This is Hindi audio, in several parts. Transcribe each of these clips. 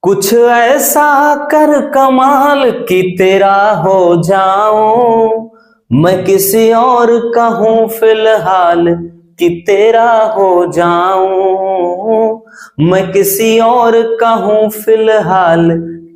कुछ ऐसा कर कमाल कि तेरा हो जाऊं, मैं किसी और का हूं फिलहाल कि तेरा हो जाऊं, मैं किसी और का हूं फिलहाल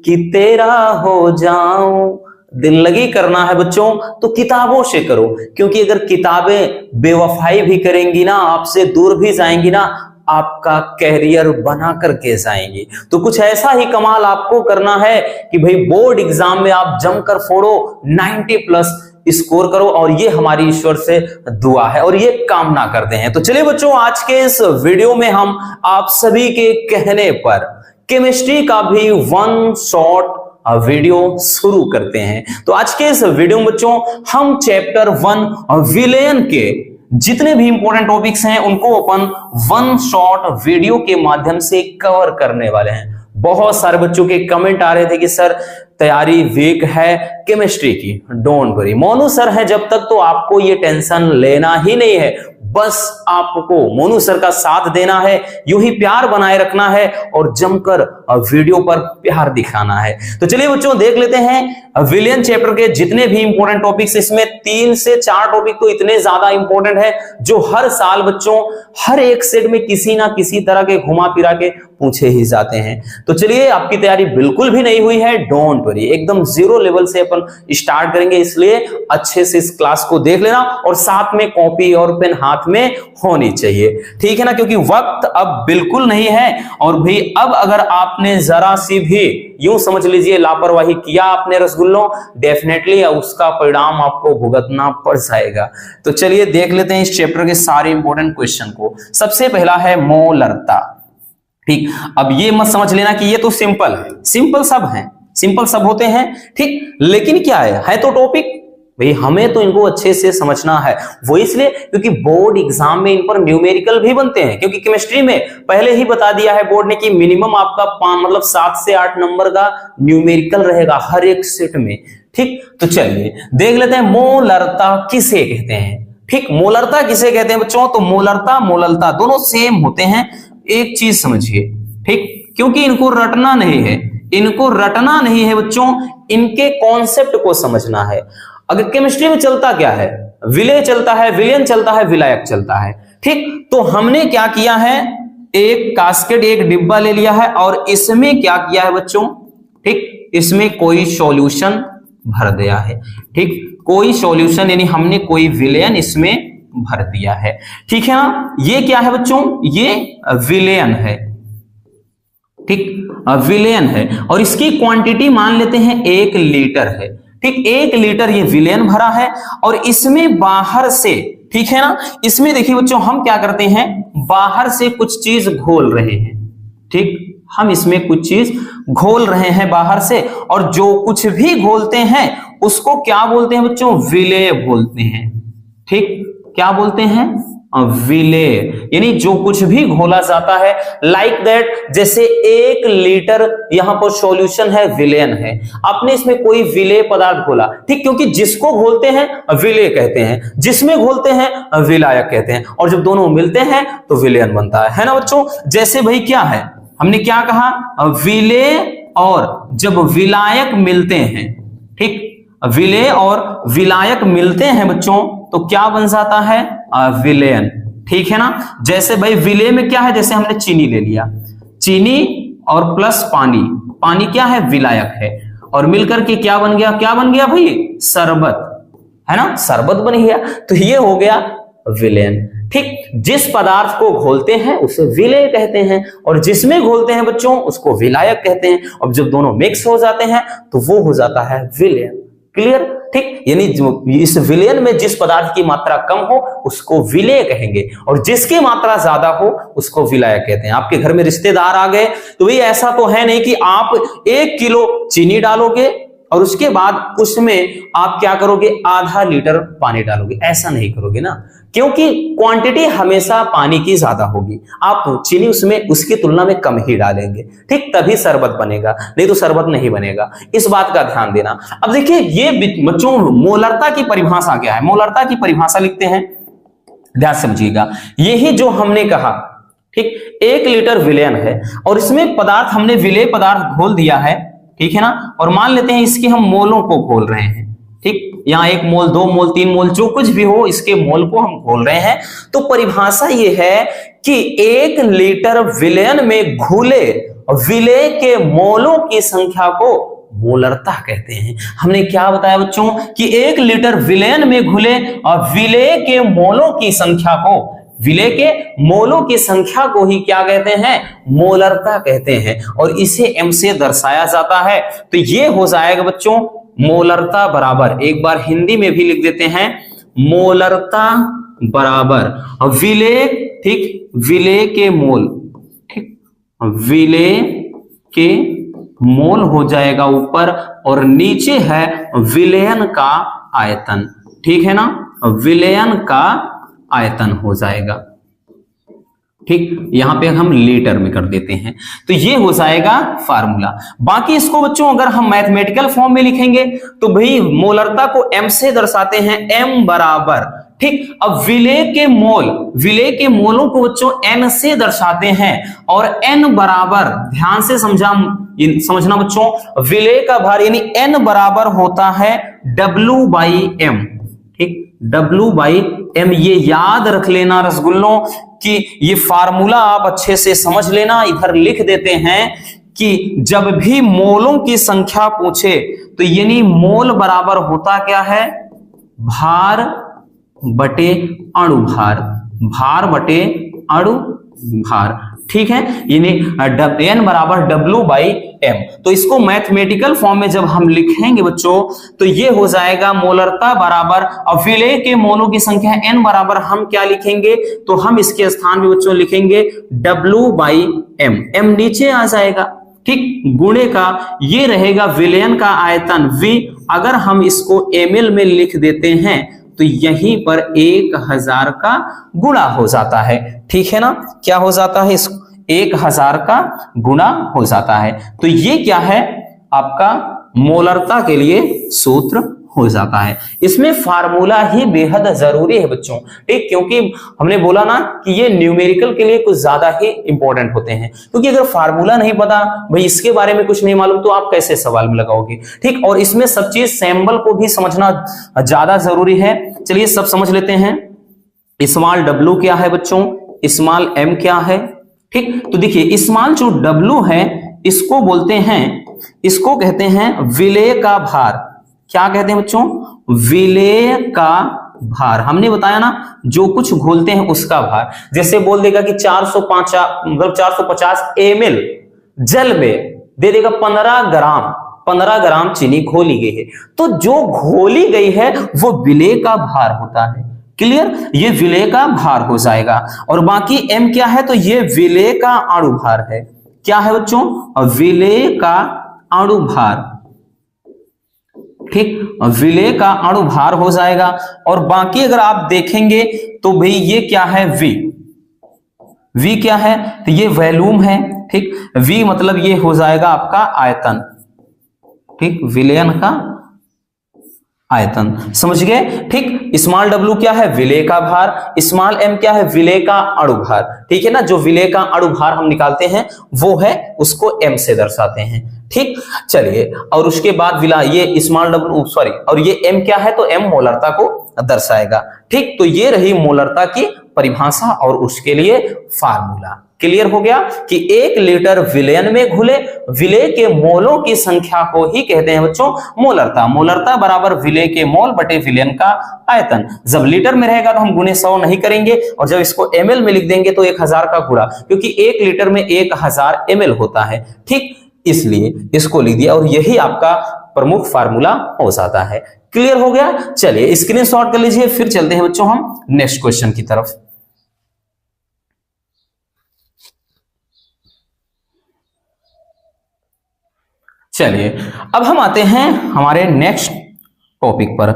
कि तेरा हो जाऊं। दिल लगी करना है बच्चों तो किताबों से करो, क्योंकि अगर किताबें बेवफाई भी करेंगी ना, आपसे दूर भी जाएंगी ना, आपका कैरियर बना करके जाएंगी। तो कुछ ऐसा ही कमाल आपको करना है कि भाई बोर्ड एग्जाम में आप जमकर फोड़ो, 90 प्लस स्कोर करो, और ये हमारी ईश्वर से दुआ है और ये कामना करते हैं। तो चलिए बच्चों, आज के इस वीडियो में हम आप सभी के कहने पर केमिस्ट्री का भी वन शॉट वीडियो शुरू करते हैं। तो आज के इस वीडियो में बच्चों हम चैप्टर 1 विलेयन के जितने भी इंपॉर्टेंट टॉपिक्स हैं उनको अपन वन शॉट वीडियो के माध्यम से कवर करने वाले हैं। बहुत सारे बच्चों के कमेंट आ रहे थे कि सर तैयारी वीक है केमिस्ट्री की। डोंट वरी मोनू सर है जब तक, तो आपको ये टेंशन लेना ही नहीं है। बस आपको मोनू सर का साथ देना है, यूं ही प्यार बनाए रखना है और जमकर वीडियो पर प्यार दिखाना है। तो चलिए बच्चों देख लेते हैं विलियन चैप्टर के जितने भी इंपॉर्टेंट टॉपिक्स। इसमें 3 से 4 टॉपिक तो इतने ज्यादा इंपॉर्टेंट है जो हर साल बच्चों हर एक सेट में किसी ना किसी तरह के घुमा फिरा के पूछे ही जाते हैं। तो चलिए, आपकी तैयारी बिल्कुल भी नहीं हुई है, डोंट वरी, एकदम जीरो लेवल से अपन स्टार्ट करेंगे, इसलिए अच्छे से इस क्लास को देख लेना और साथ में कॉपी और पेन हाथ में होनी चाहिए, ठीक है ना, क्योंकि वक्त अब बिल्कुल नहीं है। और भाई अब अगर आपने जरा सी भी यूं समझ लीजिए लापरवाही किया आपने रसगुल्लों, डेफिनेटली उसका परिणाम आपको भुगतना पड़ जाएगा। तो चलिए देख लेते हैं इस चैप्टर के सारे इंपॉर्टेंट क्वेश्चन को। सबसे पहला है मोलरता, ठीक। अब ये मत समझ लेना कि ये तो सिंपल है, सिंपल सब है, सिंपल सब होते हैं, ठीक, लेकिन क्या है तो टॉपिक भाई हमें तो इनको अच्छे से समझना है। वो इसलिए क्योंकि बोर्ड एग्जाम में इन पर न्यूमेरिकल भी बनते हैं, क्योंकि केमिस्ट्री में पहले ही बता दिया है बोर्ड ने कि मिनिमम आपका मतलब 7 से 8 नंबर का न्यूमेरिकल रहेगा हर एक सेट में, ठीक। तो चलिए देख लेते हैं मोलरता किसे कहते हैं, ठीक। मोलरता किसे कहते हैं बच्चों? तो मोलरता मोलरता दोनों सेम होते हैं, एक चीज समझिए, ठीक, क्योंकि इनको रटना नहीं है, इनको रटना नहीं है बच्चों, इनके कॉन्सेप्ट को समझना है। अगर केमिस्ट्री में चलता क्या है, विलेय चलता है, विलेयन चलता है, विलायक चलता है, ठीक। तो हमने क्या किया है, एक कास्केट, एक डिब्बा ले लिया है और इसमें क्या किया है बच्चों, ठीक, इसमें कोई सॉल्यूशन भर दिया है, ठीक, कोई सॉल्यूशन, यानी हमने कोई विलेयन इसमें भर दिया है, ठीक है ना। ये क्या है बच्चों? ये विलेयन है, ठीक, विलेयन है, और इसकी क्वांटिटी मान लेते हैं 1 लीटर है, ठीक। 1 लीटर ये विलेयन भरा है और इसमें बाहर से, ठीक है ना, इसमें देखिए बच्चों हम क्या करते हैं, बाहर से कुछ चीज घोल रहे हैं, ठीक, हम इसमें कुछ चीज घोल रहे हैं बाहर से, और जो कुछ भी घोलते हैं उसको क्या बोलते हैं बच्चों? विलेय बोलते हैं, ठीक, क्या बोलते हैं? विलेय, यानी जो कुछ भी घोला जाता है, लाइक दैट, जैसे 1 लीटर यहां पर सॉल्यूशन है, विलेयन है, आपने इसमें कोई विलेय पदार्थ घोला, ठीक, क्योंकि जिसको घोलते हैं विलेय कहते हैं, जिसमें घोलते हैं विलायक कहते हैं, और जब दोनों मिलते हैं तो विलेयन बनता है ना बच्चों। जैसे भाई क्या है, हमने क्या कहा, विलेय और जब विलायक मिलते हैं, ठीक, विलेय और विलायक मिलते हैं बच्चों तो क्या बन जाता है? विलेयन, ठीक है ना। जैसे भाई विलेय में क्या है, जैसे हमने चीनी ले लिया, चीनी और प्लस पानी, पानी क्या है? विलायक है, और मिलकर के क्या बन गया, क्या बन गया भाई? शरबत, है ना, शरबत बन गया, तो ये हो गया विलेयन, ठीक। जिस पदार्थ को घोलते हैं उसे विलेय कहते हैं, और जिसमें घोलते हैं बच्चों उसको विलायक कहते हैं, और जब दोनों मिक्स हो जाते हैं तो वो हो जाता है विलेयन। क्लियर, ठीक, यानी इस विलेयन में जिस पदार्थ की मात्रा कम हो उसको विलेय कहेंगे, और जिसकी मात्रा ज्यादा हो उसको विलायक कहते हैं। आपके घर में रिश्तेदार आ गए तो भाई ऐसा तो है नहीं कि आप 1 किलो चीनी डालोगे और उसके बाद उसमें आप क्या करोगे, आधा लीटर पानी डालोगे, ऐसा नहीं करोगे ना, क्योंकि क्वांटिटी हमेशा पानी की ज्यादा होगी, आप चीनी उसमें उसकी तुलना में कम ही डालेंगे, ठीक, तभी शरबत बनेगा, नहीं तो शरबत नहीं बनेगा, इस बात का ध्यान देना। अब देखिए ये बच्चों मोलरता की परिभाषा क्या है, मोलरता की परिभाषा लिखते हैं, ध्यान समझिएगा, यही जो हमने कहा, ठीक, 1 लीटर विलयन है और इसमें पदार्थ हमने विलेय पदार्थ घोल दिया है, ठीक है ना, और मान लेते हैं इसके हम मोलों को घोल रहे हैं, ठीक, यहाँ 1 मोल 2 मोल 3 मोल जो कुछ भी हो इसके मोल को हम घोल रहे हैं। तो परिभाषा ये है कि 1 लीटर विलयन में घुले विलेय के मोलों की संख्या को मोलरता कहते हैं। हमने क्या बताया बच्चों कि 1 लीटर विलयन में घुले और विलेय के मोलों की संख्या को, विलेय के मोलों की संख्या को ही क्या कहते हैं, मोलरता कहते हैं, और इसे m से दर्शाया जाता है। तो ये हो जाएगा बच्चों मोलरता बराबर, एक बार हिंदी में भी लिख देते हैं, मोलरता बराबर विलेय, ठीक, विलेय के मोल, ठीक, विलेय के मोल हो जाएगा ऊपर और नीचे है विलयन का आयतन, ठीक है ना, विलयन का आयतन हो जाएगा, ठीक, यहां पे हम लीटर में कर देते हैं। तो ये हो जाएगा फार्मूला। बाकी इसको बच्चों अगर हम मैथमेटिकल फॉर्म में लिखेंगे तो भाई मोलरता को m से दर्शाते हैं, m बराबर, ठीक, अब विलेय के मोल, विलेय के मोलों को बच्चों n से दर्शाते हैं और n बराबर, ध्यान से समझना बच्चों, विलेय का भार यानी n बराबर होता है W/m, ठीक, W/m, ये याद रख लेना रसगुल्लों कि ये फार्मूला आप अच्छे से समझ लेना। इधर लिख देते हैं कि जब भी मोलों की संख्या पूछे तो यानी मोल बराबर होता क्या है, भार बटे अणु भार, भार बटे अणु भार, ठीक है, यानी n बराबर W/m। तो इसको मैथमेटिकल फॉर्म में जब हम लिखेंगे बच्चों तो ये हो जाएगा मोलरता बराबर, अब विलेय के मोलों की संख्या n बराबर हम क्या लिखेंगे, तो हम इसके स्थान में बच्चों लिखेंगे W/m, m नीचे आ जाएगा, ठीक, गुणे का ये रहेगा विलयन का आयतन V, अगर हम इसको ml में लिख देते हैं तो यहीं पर 1000 का गुणा हो जाता है, ठीक है ना, क्या हो जाता है, इसको 1000 का गुणा हो जाता है। तो ये क्या है आपका मोलरता के लिए सूत्र हो जाता है। इसमें फार्मूला ही बेहद जरूरी है बच्चों, ठीक, क्योंकि हमने बोला ना कि ये न्यूमेरिकल के लिए कुछ ज्यादा ही इंपॉर्टेंट होते हैं, क्योंकि अगर फार्मूला नहीं पता, भाई इसके बारे में कुछ नहीं मालूम, तो आप कैसे सवाल में लगाओगे, ठीक, और इसमें सब चीज सैंबल को भी समझना ज्यादा जरूरी है। चलिए सब समझ लेते हैं। स्मॉल w क्या है बच्चों, स्मॉल m क्या है, ठीक, तो देखिए स्मॉल जो w है इसको बोलते हैं, इसको कहते हैं विलेय का भार, क्या कहते हैं बच्चों, विलेय का भार। हमने बताया ना जो कुछ घोलते हैं उसका भार, जैसे बोल देगा कि 450 ml जल में दे देगा 15 ग्राम चीनी घोली गई है, तो जो घोली गई है वो विलेय का भार होता है, क्लियर, ये विलेय का भार हो जाएगा। और बाकी m क्या है, तो ये विलेय का अणु भार है, क्या है बच्चों, विलेय का अणु भार, ठीक, विलेय का अणु भार हो जाएगा। और बाकी अगर आप देखेंगे तो भाई ये क्या है, V क्या है, तो ये वॉल्यूम है, ठीक, V मतलब ये हो जाएगा आपका आयतन, ठीक, विलयन का आयतन, समझ गए, ठीक। स्मॉल w क्या है, विलेय का भार, स्मॉल m क्या है, विलेय का अणु भार, ठीक है ना, जो विलेय का अणु भार हम निकालते हैं वो है, उसको m से दर्शाते हैं, ठीक। चलिए, और उसके बाद ये स्मॉल w सॉरी, और ये m क्या है, तो m मोलरता को दर्शाएगा, ठीक। तो ये रही मोलरता की परिभाषा और उसके लिए फार्मूला। क्लियर हो गया कि 1 लीटर विलयन में घुले विलेय के मोलों की संख्या को ही कहते हैं बच्चों मोलरता। मोलरता बराबर विलेय के मोल बटे विलयन का आयतन। जब लीटर में रहेगा तो हम गुणे 100 नहीं करेंगे, और जब इसको ml में लिख देंगे तो 1000 का गुणा, क्योंकि 1 लीटर में 1000 ml होता है, ठीक, इसलिए इसको लिख दिया और यही आपका प्रमुख फार्मूला हो जाता है। क्लियर हो गया। चलिए स्क्रीनशॉट कर लीजिए, फिर चलते हैं बच्चों हम नेक्स्ट क्वेश्चन की तरफ। चलिए अब हम आते हैं हमारे नेक्स्ट टॉपिक पर।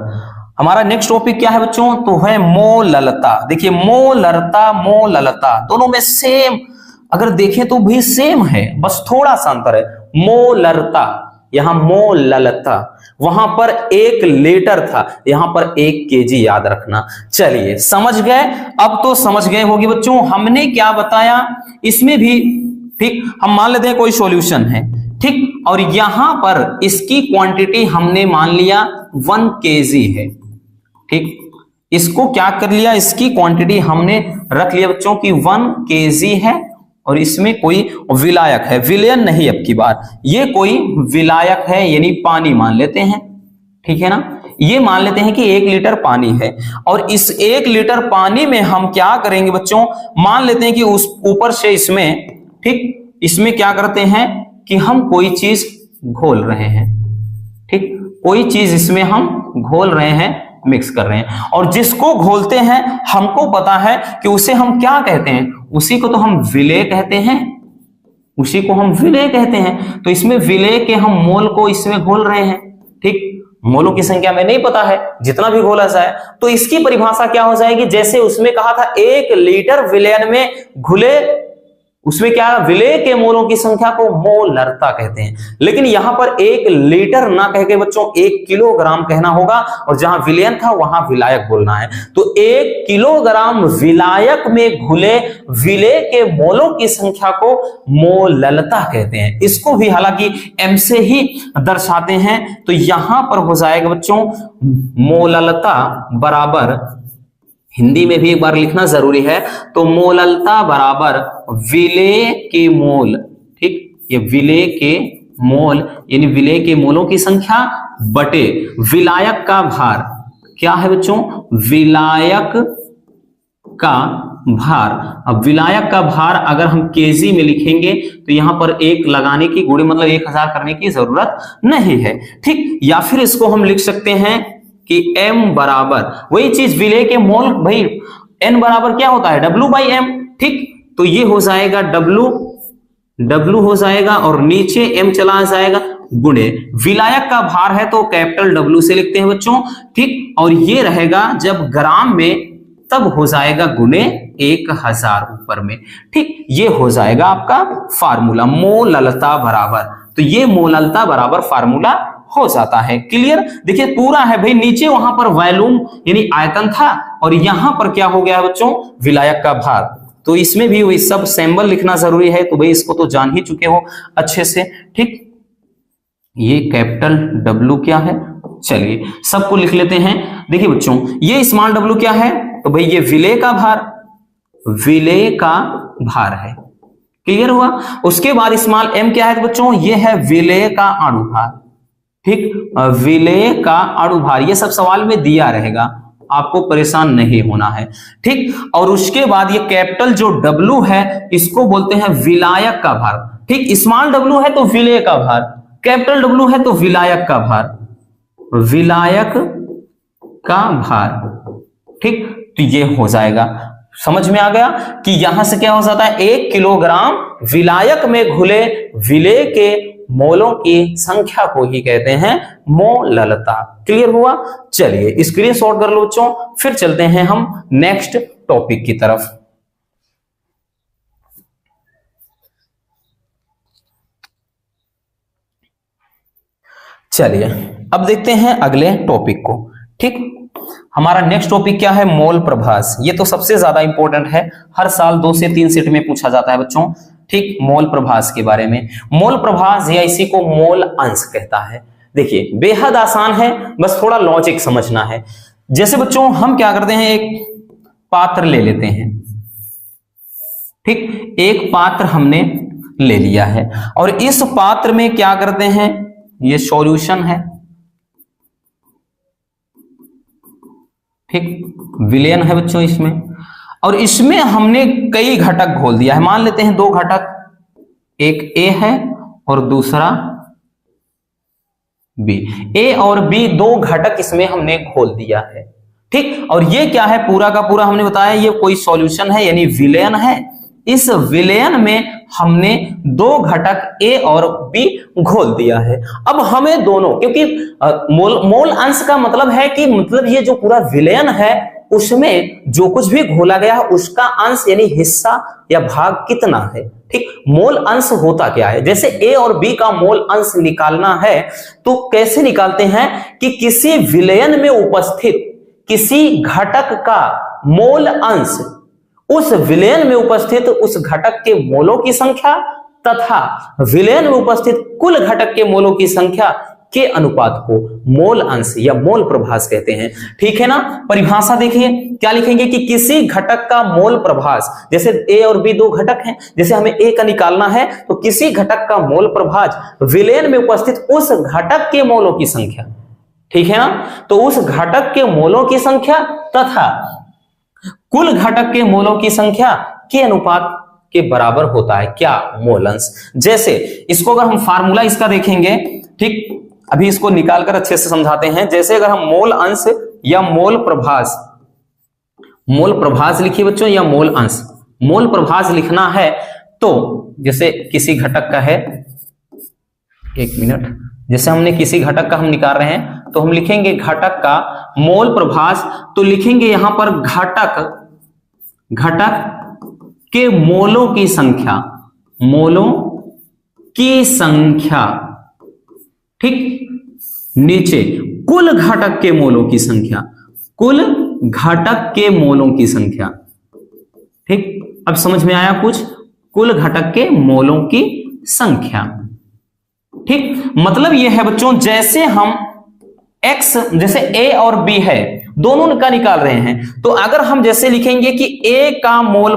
हमारा नेक्स्ट टॉपिक क्या है बच्चों, तो है मोललता। देखिए मोलरता मोललता दोनों में सेम अगर देखें तो भी सेम है, बस थोड़ा सा अंतर है। मोलरता यहां मोललता, वहां पर 1 लीटर था, यहां पर 1 केजी, याद रखना। चलिए समझ गए, अब तो समझ गए होगी बच्चों हमने क्या बताया इसमें भी। ठीक, हम मान लेते हैं कोई सॉल्यूशन है, ठीक, और यहां पर इसकी क्वांटिटी हमने मान लिया 1 केजी है। ठीक, इसको क्या कर लिया, इसकी क्वांटिटी हमने रख लिया बच्चों की 1 केजी है, और इसमें कोई विलायक है, विलयन नहीं अब की बार, ये कोई विलायक है यानी पानी मान लेते हैं। ठीक है ना, ये मान लेते हैं कि 1 लीटर पानी है, और इस 1 लीटर पानी में हम क्या करेंगे बच्चों, मान लेते हैं कि उस ऊपर से इसमें, ठीक, इसमें क्या करते हैं कि हम कोई चीज घोल रहे हैं। ठीक, कोई चीज इसमें हम घोल रहे हैं, मिक्स कर रहे हैं, और जिसको घोलते हैं हमको पता है कि उसे हम क्या कहते हैं, उसी को तो हम विलेय कहते हैं, उसी को हम विलेय कहते हैं। तो इसमें विलेय के हम मोल को इसमें घोल रहे हैं। ठीक, मोलों की संख्या में नहीं पता है, जितना भी घोला जाए, तो इसकी परिभाषा क्या हो जाएगी, जैसे उसमें कहा था 1 लीटर विलयन में घुले, उसमें क्या, विलेय के मोलों की संख्या को मोलरता कहते हैं। लेकिन यहां पर 1 लीटर ना कह के बच्चों 1 किलोग्राम कहना होगा, और जहां विलयन था वहां विलायक बोलना है। तो 1 किलोग्राम विलायक में घुले विलेय के मोलों की संख्या को मोललता कहते हैं। इसको भी हालांकि एम से ही दर्शाते हैं। तो यहां पर हो जाएगा बच्चों मोललता बराबर, हिंदी में भी एक बार लिखना जरूरी है, तो मोललता बराबर विलेय के मोल। ठीक, ये विलेय के मोल यानी विलेय के मोलों की संख्या बटे विलायक का भार। क्या है बच्चों, विलायक का भार। अब विलायक का भार अगर हम केजी में लिखेंगे तो यहां पर 1 लगाने की, गुणे मतलब 1000 करने की जरूरत नहीं है। ठीक, या फिर इसको हम लिख सकते हैं कि m बराबर वही चीज विलेय के मोल, भाई n बराबर क्या होता है, W/m। ठीक, तो ये हो जाएगा W हो जाएगा, और नीचे m चला जाएगा, गुणे विलायक का भार है तो कैपिटल W से लिखते हैं बच्चों। ठीक, और ये रहेगा जब ग्राम में तब हो जाएगा गुणे 1000 ऊपर में। ठीक, ये हो जाएगा आपका फार्मूला मोललता बराबर। तो ये मोललता बराबर फार्मूला हो जाता है। क्लियर, देखिए पूरा है भाई, नीचे वहां पर वॉल्यूम यानी आयतन था, और यहां पर क्या हो गया बच्चों, विलायक का भार। तो इसमें भी वही सब सिंबल लिखना जरूरी है, तो भाई इसको तो जान ही चुके हो अच्छे से। ठीक, ये कैपिटल W क्या है, चलिए सबको लिख लेते हैं। देखिए बच्चों ये स्मॉल w क्या है, तो भाई ये विलेय का भार, विलेय का भार है। क्लियर हुआ। उसके बाद स्मॉल m क्या है तो बच्चों ये है विलेय का अणुभार। ठीक, विलेय का अणुभार, ये सब सवाल में दिया रहेगा, आपको परेशान नहीं होना है। ठीक, और उसके बाद ये कैपिटल जो W है इसको बोलते हैं विलायक का भार। ठीक, स्मॉल w है तो विलेय का भार, कैपिटल W है तो विलायक का भार, विलायक का भार। ठीक, तो ये हो जाएगा, समझ में आ गया कि यहां से क्या हो जाता है, 1 किलोग्राम विलायक में घुले विलेय के मोलों की संख्या को ही कहते हैं मोललता। क्लियर हुआ। चलिए स्क्रीनशॉट कर लो बच्चों, फिर चलते हैं हम नेक्स्ट टॉपिक की तरफ। चलिए अब देखते हैं अगले टॉपिक को। ठीक, हमारा नेक्स्ट टॉपिक क्या है, मोल प्रभास। ये तो सबसे ज्यादा इंपॉर्टेंट है, हर साल 2 से 3 सेट में पूछा जाता है बच्चों। ठीक, मोल प्रभास के बारे में। मोल प्रभास या इसी को मोल अंश कहता है। देखिए बेहद आसान है, बस थोड़ा लॉजिक समझना है। जैसे बच्चों हम क्या करते हैं, एक पात्र ले लेते हैं। ठीक, एक पात्र हमने ले लिया है, और इस पात्र में क्या करते हैं, ये सॉल्यूशन है। ठीक, विलयन है बच्चों इसमें, और इसमें हमने कई घटक घोल दिया है। मान लेते हैं 2 घटक, एक A है और दूसरा B। A और B 2 घटक इसमें हमने घोल दिया है। ठीक, और ये क्या है, पूरा का पूरा हमने बताया ये कोई सॉल्यूशन है यानी विलयन है। इस विलयन में हमने 2 घटक A और B घोल दिया है। अब हमें दोनों, क्योंकि मोल अंश का मतलब है कि मतलब ये जो पूरा विलयन है उसमें जो कुछ भी घोला गया उसका अंश यानी हिस्सा या भाग कितना है। ठीक, मोल अंश होता क्या है? जैसे ए और बी का मोल अंश निकालना है तो कैसे निकालते हैं कि किसी विलयन में उपस्थित किसी घटक का मोल अंश उस विलयन में उपस्थित उस घटक के मोलों की संख्या तथा विलयन में उपस्थित कुल घटक के मोलों की संख्या के अनुपात को मोल अंश या मोल प्रभास कहते हैं। ठीक है ना? परिभाषा देखिए क्या लिखेंगे कि किसी घटक का मोल प्रभास, जैसे ए और बी दो घटक हैं, जैसे हमें ए का निकालना है तो किसी घटक का मोल प्रभास विलयन में उपस्थित उस घटक के मोलों की संख्या, ठीक है ना, तो उस घटक के मोलों की संख्या तथा कुल घटक के मोलों की संख्या के अनुपात के बराबर होता है क्या? मोल अंश। जैसे इसको अगर हम फार्मूला इसका देखेंगे, ठीक, अभी इसको निकालकर अच्छे से समझाते हैं। जैसे अगर हम मोल अंश या मोल प्रभास लिखिए बच्चों, या मोल अंश, मोल प्रभास लिखना है तो जैसे किसी घटक का है, एक मिनट, जैसे हमने किसी घटक का हम निकाल रहे हैं तो हम लिखेंगे घटक का मोल प्रभास, तो लिखेंगे यहां पर घटक के मोलों की संख्या, मोलों की संख्या, ठीक, नीचे कुल घटक के मोलों की संख्या, कुल घटक के मोलों की संख्या, ठीक, अब समझ में आया कुछ? कुल घटक के मोलों की संख्या, ठीक, मतलब यह है बच्चों, जैसे हम x, जैसे a और b है, दोनों का निकाल रहे हैं, तो अगर हम जैसे लिखेंगे कि a का मोल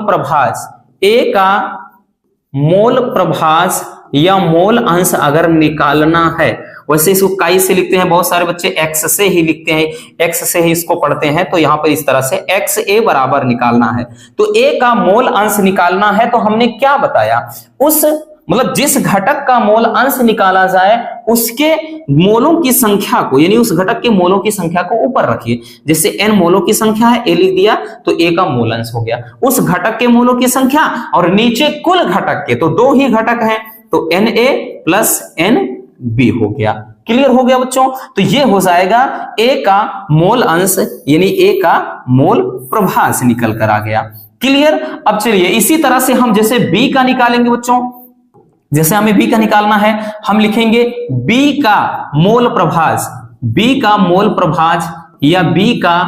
प्रभास या मोल अंश अगर निकालना है, वैसे इसको काई से लिखते हैं, बहुत सारे बच्चे x से ही लिखते हैं, x से ही इसको पढ़ते हैं, तो यहां पर इस तरह से xa बराबर निकालना है, तो a का मोल अंश निकालना है, तो हमने क्या बताया, उस मतलब जिस घटक का मोल अंश निकाला जाए उसके मोलों की संख्या को, यानी उस घटक के मोलों की संख्या को ऊपर रखिए। जैसे n मोलों की संख्या है, a लिख दिया तो a का मोल अंश हो गया उस घटक के मोलों की संख्या, और नीचे कुल घटक के, तो दो ही घटक हैं तो Na प्लस Nb हो गया। क्लियर हो गया बच्चों? तो ये हो जाएगा a का मोल अंश यानी a का मोल प्रभास निकल कर आ गया। क्लियर? अब चलिए इसी तरह से हम जैसे b का निकालेंगे बच्चों, जैसे हमें b का निकालना है, हम लिखेंगे b का मोल प्रभास या b का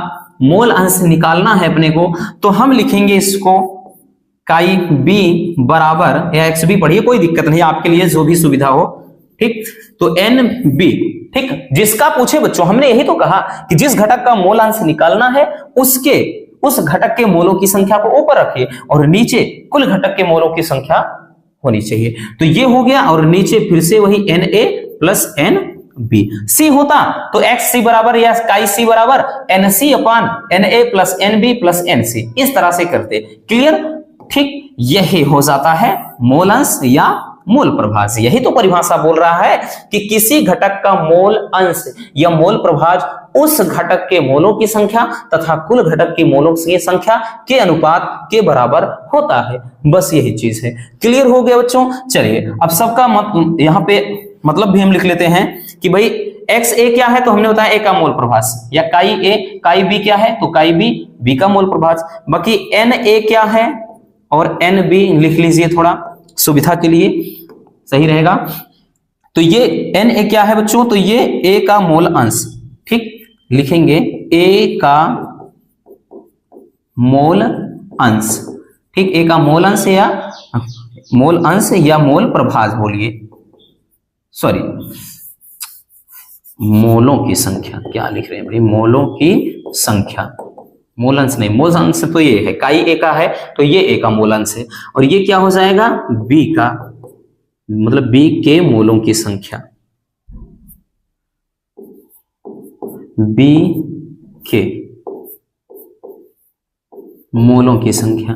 मोल अंश निकालना है अपने को, तो हम लिखेंगे इसको काई b बराबर, या एक्स भी पढ़िए कोई दिक्कत नहीं, आपके लिए जो भी सुविधा हो, ठीक, तो NB, ठीक, जिसका पूछे बच्चों, हमने यही तो कहा कि जिस घटक का मोल अंश निकालना है उस घटक के मोलों की संख्या को ऊपर रखिए और नीचे कुल घटक के मोलों की संख्या होनी चाहिए, तो ये हो गया, और नीचे फिर से वही Na प्लस NB। C होता तो XC बराबर या काई C बराबर NC अपान Na plus NB plus NC, इस तरह से करते। क्लियर? ठीक, यही हो जाता है मोल अंश या मोल प्रभास। यही तो परिभाषा बोल रहा है कि किसी घटक का मोल अंश या मोल प्रभास उस घटक के मोलों की संख्या तथा कुल घटक के मोलों की संख्या के अनुपात के बराबर होता है। बस यही चीज है। क्लियर हो गया बच्चों? चलिए अब सबका यहाँ पे मतलब भी हम लिख लेते हैं कि भाई एक्स ए क्या है, तो हमने बताया ए का मोल प्रभास, या काई ए, काई बी क्या है, तो काई बी, बी का मोल प्रभास। बाकी एन ए क्या है और एन बी लिख लीजिए, थोड़ा सुविधा के लिए सही रहेगा। तो ये एन ए क्या है बच्चों, तो ये ए का मोल अंश, ठीक, लिखेंगे ए का मोल अंश, ठीक, ए का मोल अंश या मोल प्रभास बोलिए, सॉरी मोलों की संख्या, क्या लिख रहे हैं भाई, मोलों की संख्या, मोल अंश नहीं, मोल अंश तो ये है, काई ए का है तो ये ए का मोल अंश है, और ये क्या हो जाएगा बी का, मतलब बी के मोलों की संख्या, बी के मोलों की संख्या,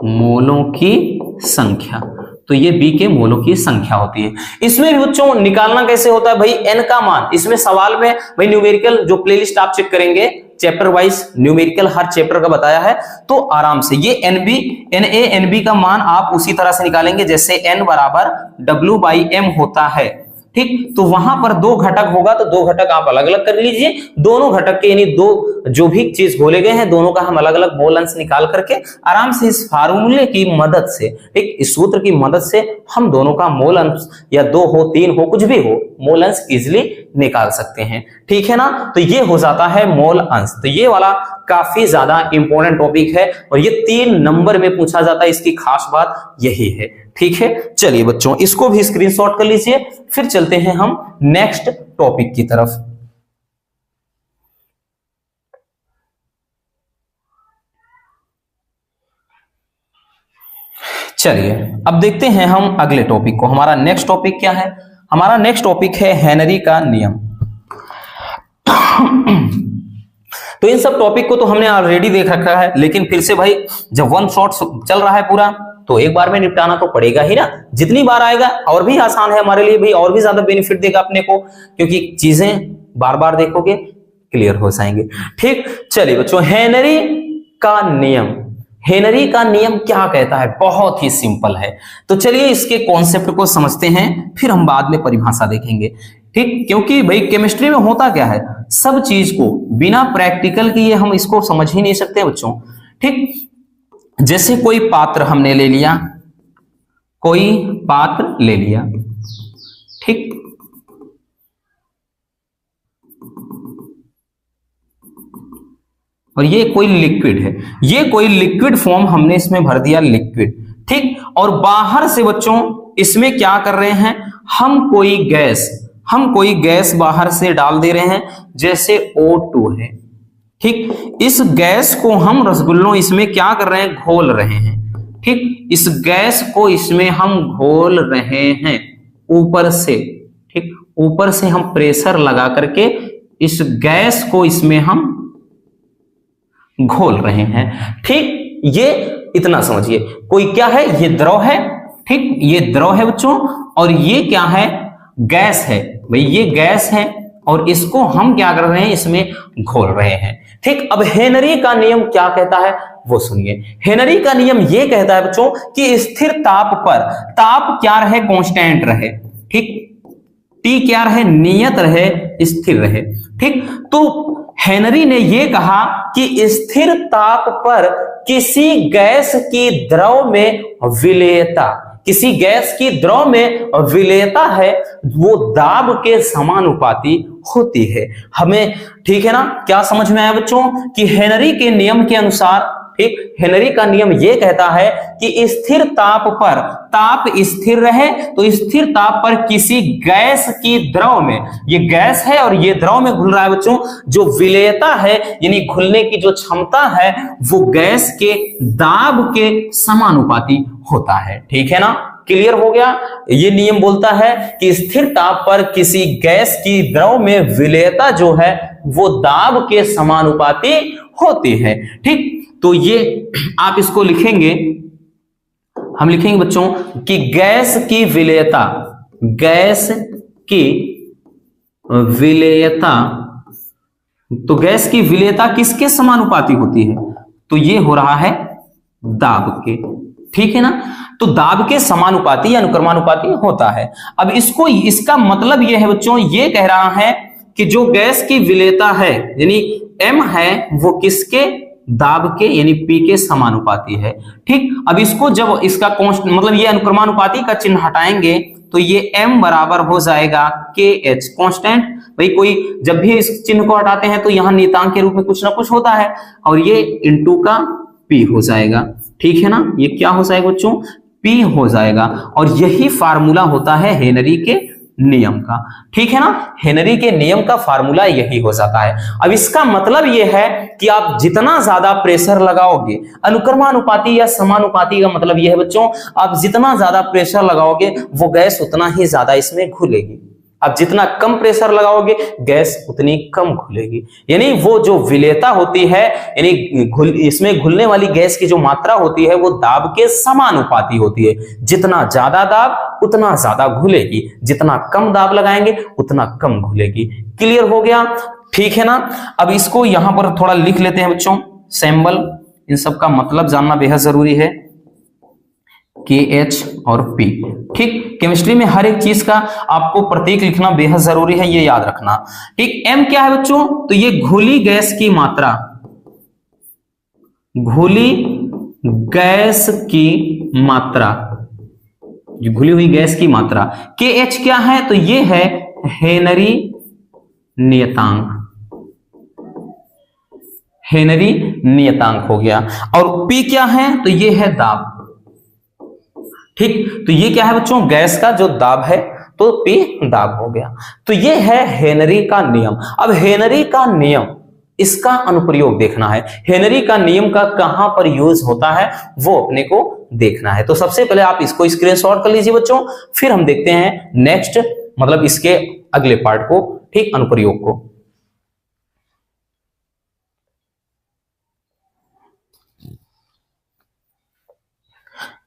मोलों की संख्या, तो ये बी के मोलों की संख्या होती है। इसमें भी बच्चों निकालना कैसे होता है भाई, एन का मान, इसमें सवाल में भाई न्यूमेरिकल जो प्लेलिस्ट आप चेक करेंगे चैप्टर वाइज न्यूमेरिकल हर चैप्टर का बताया है, तो आराम से ये NB, N A N B का मान आप उसी तरह से निकालेंगे जैसे एन बराबर डब्ल्यू बाई एम होता है, ठीक। तो वहां पर दो घटक होगा तो दो घटक आप अलग अलग कर लीजिए, दोनों घटक के यानी दो जो भी चीज घोले गए हैं दोनों का हम अलग अलग मोल अंश निकाल करके आराम से इस फार्मूले की मदद से, ठीक, इस सूत्र की मदद से हम दोनों का मोल अंश या 2 हो 3 हो कुछ भी हो मोल अंश इजिली निकाल सकते हैं। ठीक है ना, तो ये हो जाता है मोल अंश। तो ये वाला काफी ज्यादा इंपॉर्टेंट टॉपिक है और ये 3 नंबर में पूछा जाता है, इसकी खास बात यही है। ठीक है, चलिए बच्चों इसको भी स्क्रीनशॉट कर लीजिए, फिर चलते हैं हम नेक्स्ट टॉपिक की तरफ। चलिए अब देखते हैं हम अगले टॉपिक को। हमारा नेक्स्ट टॉपिक क्या है? हमारा नेक्स्ट टॉपिक है हेनरी का नियम। तो इन सब टॉपिक को तो हमने ऑलरेडी देख रखा है, लेकिन फिर से भाई जब वन शॉट चल रहा है पूरा तो एक बार में निपटाना तो पड़ेगा ही ना। जितनी बार आएगा और भी आसान है हमारे लिए भाई, और भी ज्यादा बेनिफिट देगा अपने को, क्योंकि चीजें बार बार देखोगे क्लियर हो जाएंगे। ठीक, चलिए बच्चों हेनरी का नियम। हेनरी का नियम क्या कहता है? बहुत ही सिंपल है। तो चलिए इसके कॉन्सेप्ट को समझते हैं, फिर हम बाद में परिभाषा देखेंगे। ठीक, क्योंकि भाई केमिस्ट्री में होता क्या है, सब चीज को बिना प्रैक्टिकल किए हम इसको समझ ही नहीं सकते बच्चों। ठीक, जैसे कोई पात्र हमने ले लिया, कोई पात्र ले लिया, ठीक, और ये कोई लिक्विड है, ये कोई लिक्विड फॉर्म हमने इसमें भर दिया लिक्विड। ठीक, और बाहर से बच्चों इसमें क्या कर रहे हैं, हम कोई गैस बाहर से डाल दे रहे हैं, जैसे O2 है। ठीक, इस गैस को हम रसगुल्लों इसमें क्या कर रहे हैं, घोल रहे हैं। ठीक, इस गैस को इसमें हम घोल रहे हैं ऊपर से। ठीक, ऊपर से हम प्रेशर लगा करके इस गैस को इसमें हम घोल रहे हैं। ठीक, ये इतना समझिए। कोई क्या है, ये द्रव है। ठीक, ये द्रव है बच्चों, और ये क्या है, गैस है। भाई ये गैस है और इसको हम क्या कर रहे हैं, इसमें घोल रहे हैं। ठीक, अब हेनरी का नियम क्या कहता है वो सुनिए। हेनरी का नियम ये कहता है बच्चों कि स्थिर ताप पर ताप क्या रहे, कांस्टेंट रहे। ठीक, T क्या रहे, नियत रहे, स्थिर रहे। ठीक, तो हेनरी ने यह कहा कि स्थिर ताप पर किसी गैस की द्रव में विलेयता, किसी गैस की द्रव में विलेयता है, वो दाब के समानुपाती होती है। हमें ठीक है ना, क्या समझ में आया बच्चों कि हेनरी के नियम के अनुसार, ठीक, हेनरी का नियम यह कहता है कि स्थिर ताप पर ताप स्थिर रहे, तो स्थिर ताप पर किसी गैस की द्रव में, ये गैस है और ये द्रव में घुल रहा है बच्चों, जो विलेयता है यानी घुलने की जो क्षमता है वो गैस के दाब के समानुपाती होता है। ठीक है ना, क्लियर हो गया। ये नियम बोलता है कि स्थिर ताप पर किसी गैस की द्रव में विलेयता जो है वो दाब के समानुपाती होती है। ठीक, तो ये आप इसको लिखेंगे, हम लिखेंगे बच्चों कि गैस की विलेयता, गैस की विलेयता, तो गैस की विलेयता किसके समानुपाती होती है, तो ये हो रहा है दाब के। ठीक है ना, तो दाब के समानुपाती या अनुक्रमानुपाती होता है। अब इसको, इसका मतलब यह है बच्चों, ये कह रहा है कि जो गैस की विलेयता है यानी M है वो किसके, दाब के यानी P के समानुपाती है। ठीक, अब इसको जब इसका कांस्टेंट मतलब ये अनुक्रमानुपाती का चिन्ह हटाएंगे तो ये M बराबर हो जाएगा KH कांस्टेंट। भाई कोई जब भी इस चिन्ह को हटाते हैं तो यहां नियतांक के रूप में कुछ ना कुछ होता है, और ये इनटू का P हो जाएगा। ठीक है ना, ये क्या हो जाएगा बच्चों, P हो जाएगा, और यही फार्मूला होता है हेनरी के नियम का। ठीक है ना, हेनरी के नियम का फार्मूला यही हो जाता है। अब इसका मतलब यह है कि आप जितना ज्यादा प्रेशर लगाओगे, अनुक्रमानुपाती या समानुपाती का मतलब यह है बच्चों, आप जितना ज्यादा प्रेशर लगाओगे वो गैस उतना ही ज्यादा इसमें घुलेगी। आप जितना कम प्रेशर लगाओगे गैस उतनी कम घुलेगी। यानी वो जो विलेयता होती है, यानी इसमें घुलने वाली गैस की जो मात्रा होती है वो दाब के समानुपाती होती है। जितना ज्यादा दाब उतना ज्यादा घुलेगी, जितना कम दाब लगाएंगे उतना कम घुलेगी। क्लियर हो गया? ठीक है ना। अब इसको यहां पर थोड़ा लिख लेते हैं बच्चों, सिंबल, इन सब का मतलब जानना बेहद जरूरी है। KH और P। ठीक, केमिस्ट्री में हर एक चीज का आपको प्रतीक लिखना बेहद जरूरी है, ये याद रखना। ठीक, M क्या है बच्चों? तो ये घुली गैस की मात्रा, घुली गैस की मात्रा, घुली हुई गैस की मात्रा। KH क्या है? तो ये है हेनरी नियतांक, हेनरी नियतांक हो गया। और P क्या है? तो ये है दाब। ठीक, तो ये क्या है बच्चों? गैस का जो दाब है, तो P दाब हो गया। तो ये है हेनरी का नियम। अब हेनरी का नियम, इसका अनुप्रयोग देखना है। हेनरी का नियम का कहां पर यूज होता है वो अपने को देखना है। तो सबसे पहले आप इसको स्क्रीनशॉट कर लीजिए बच्चों, फिर हम देखते हैं नेक्स्ट, मतलब इसके अगले पार्ट को, ठीक, अनुप्रयोग को।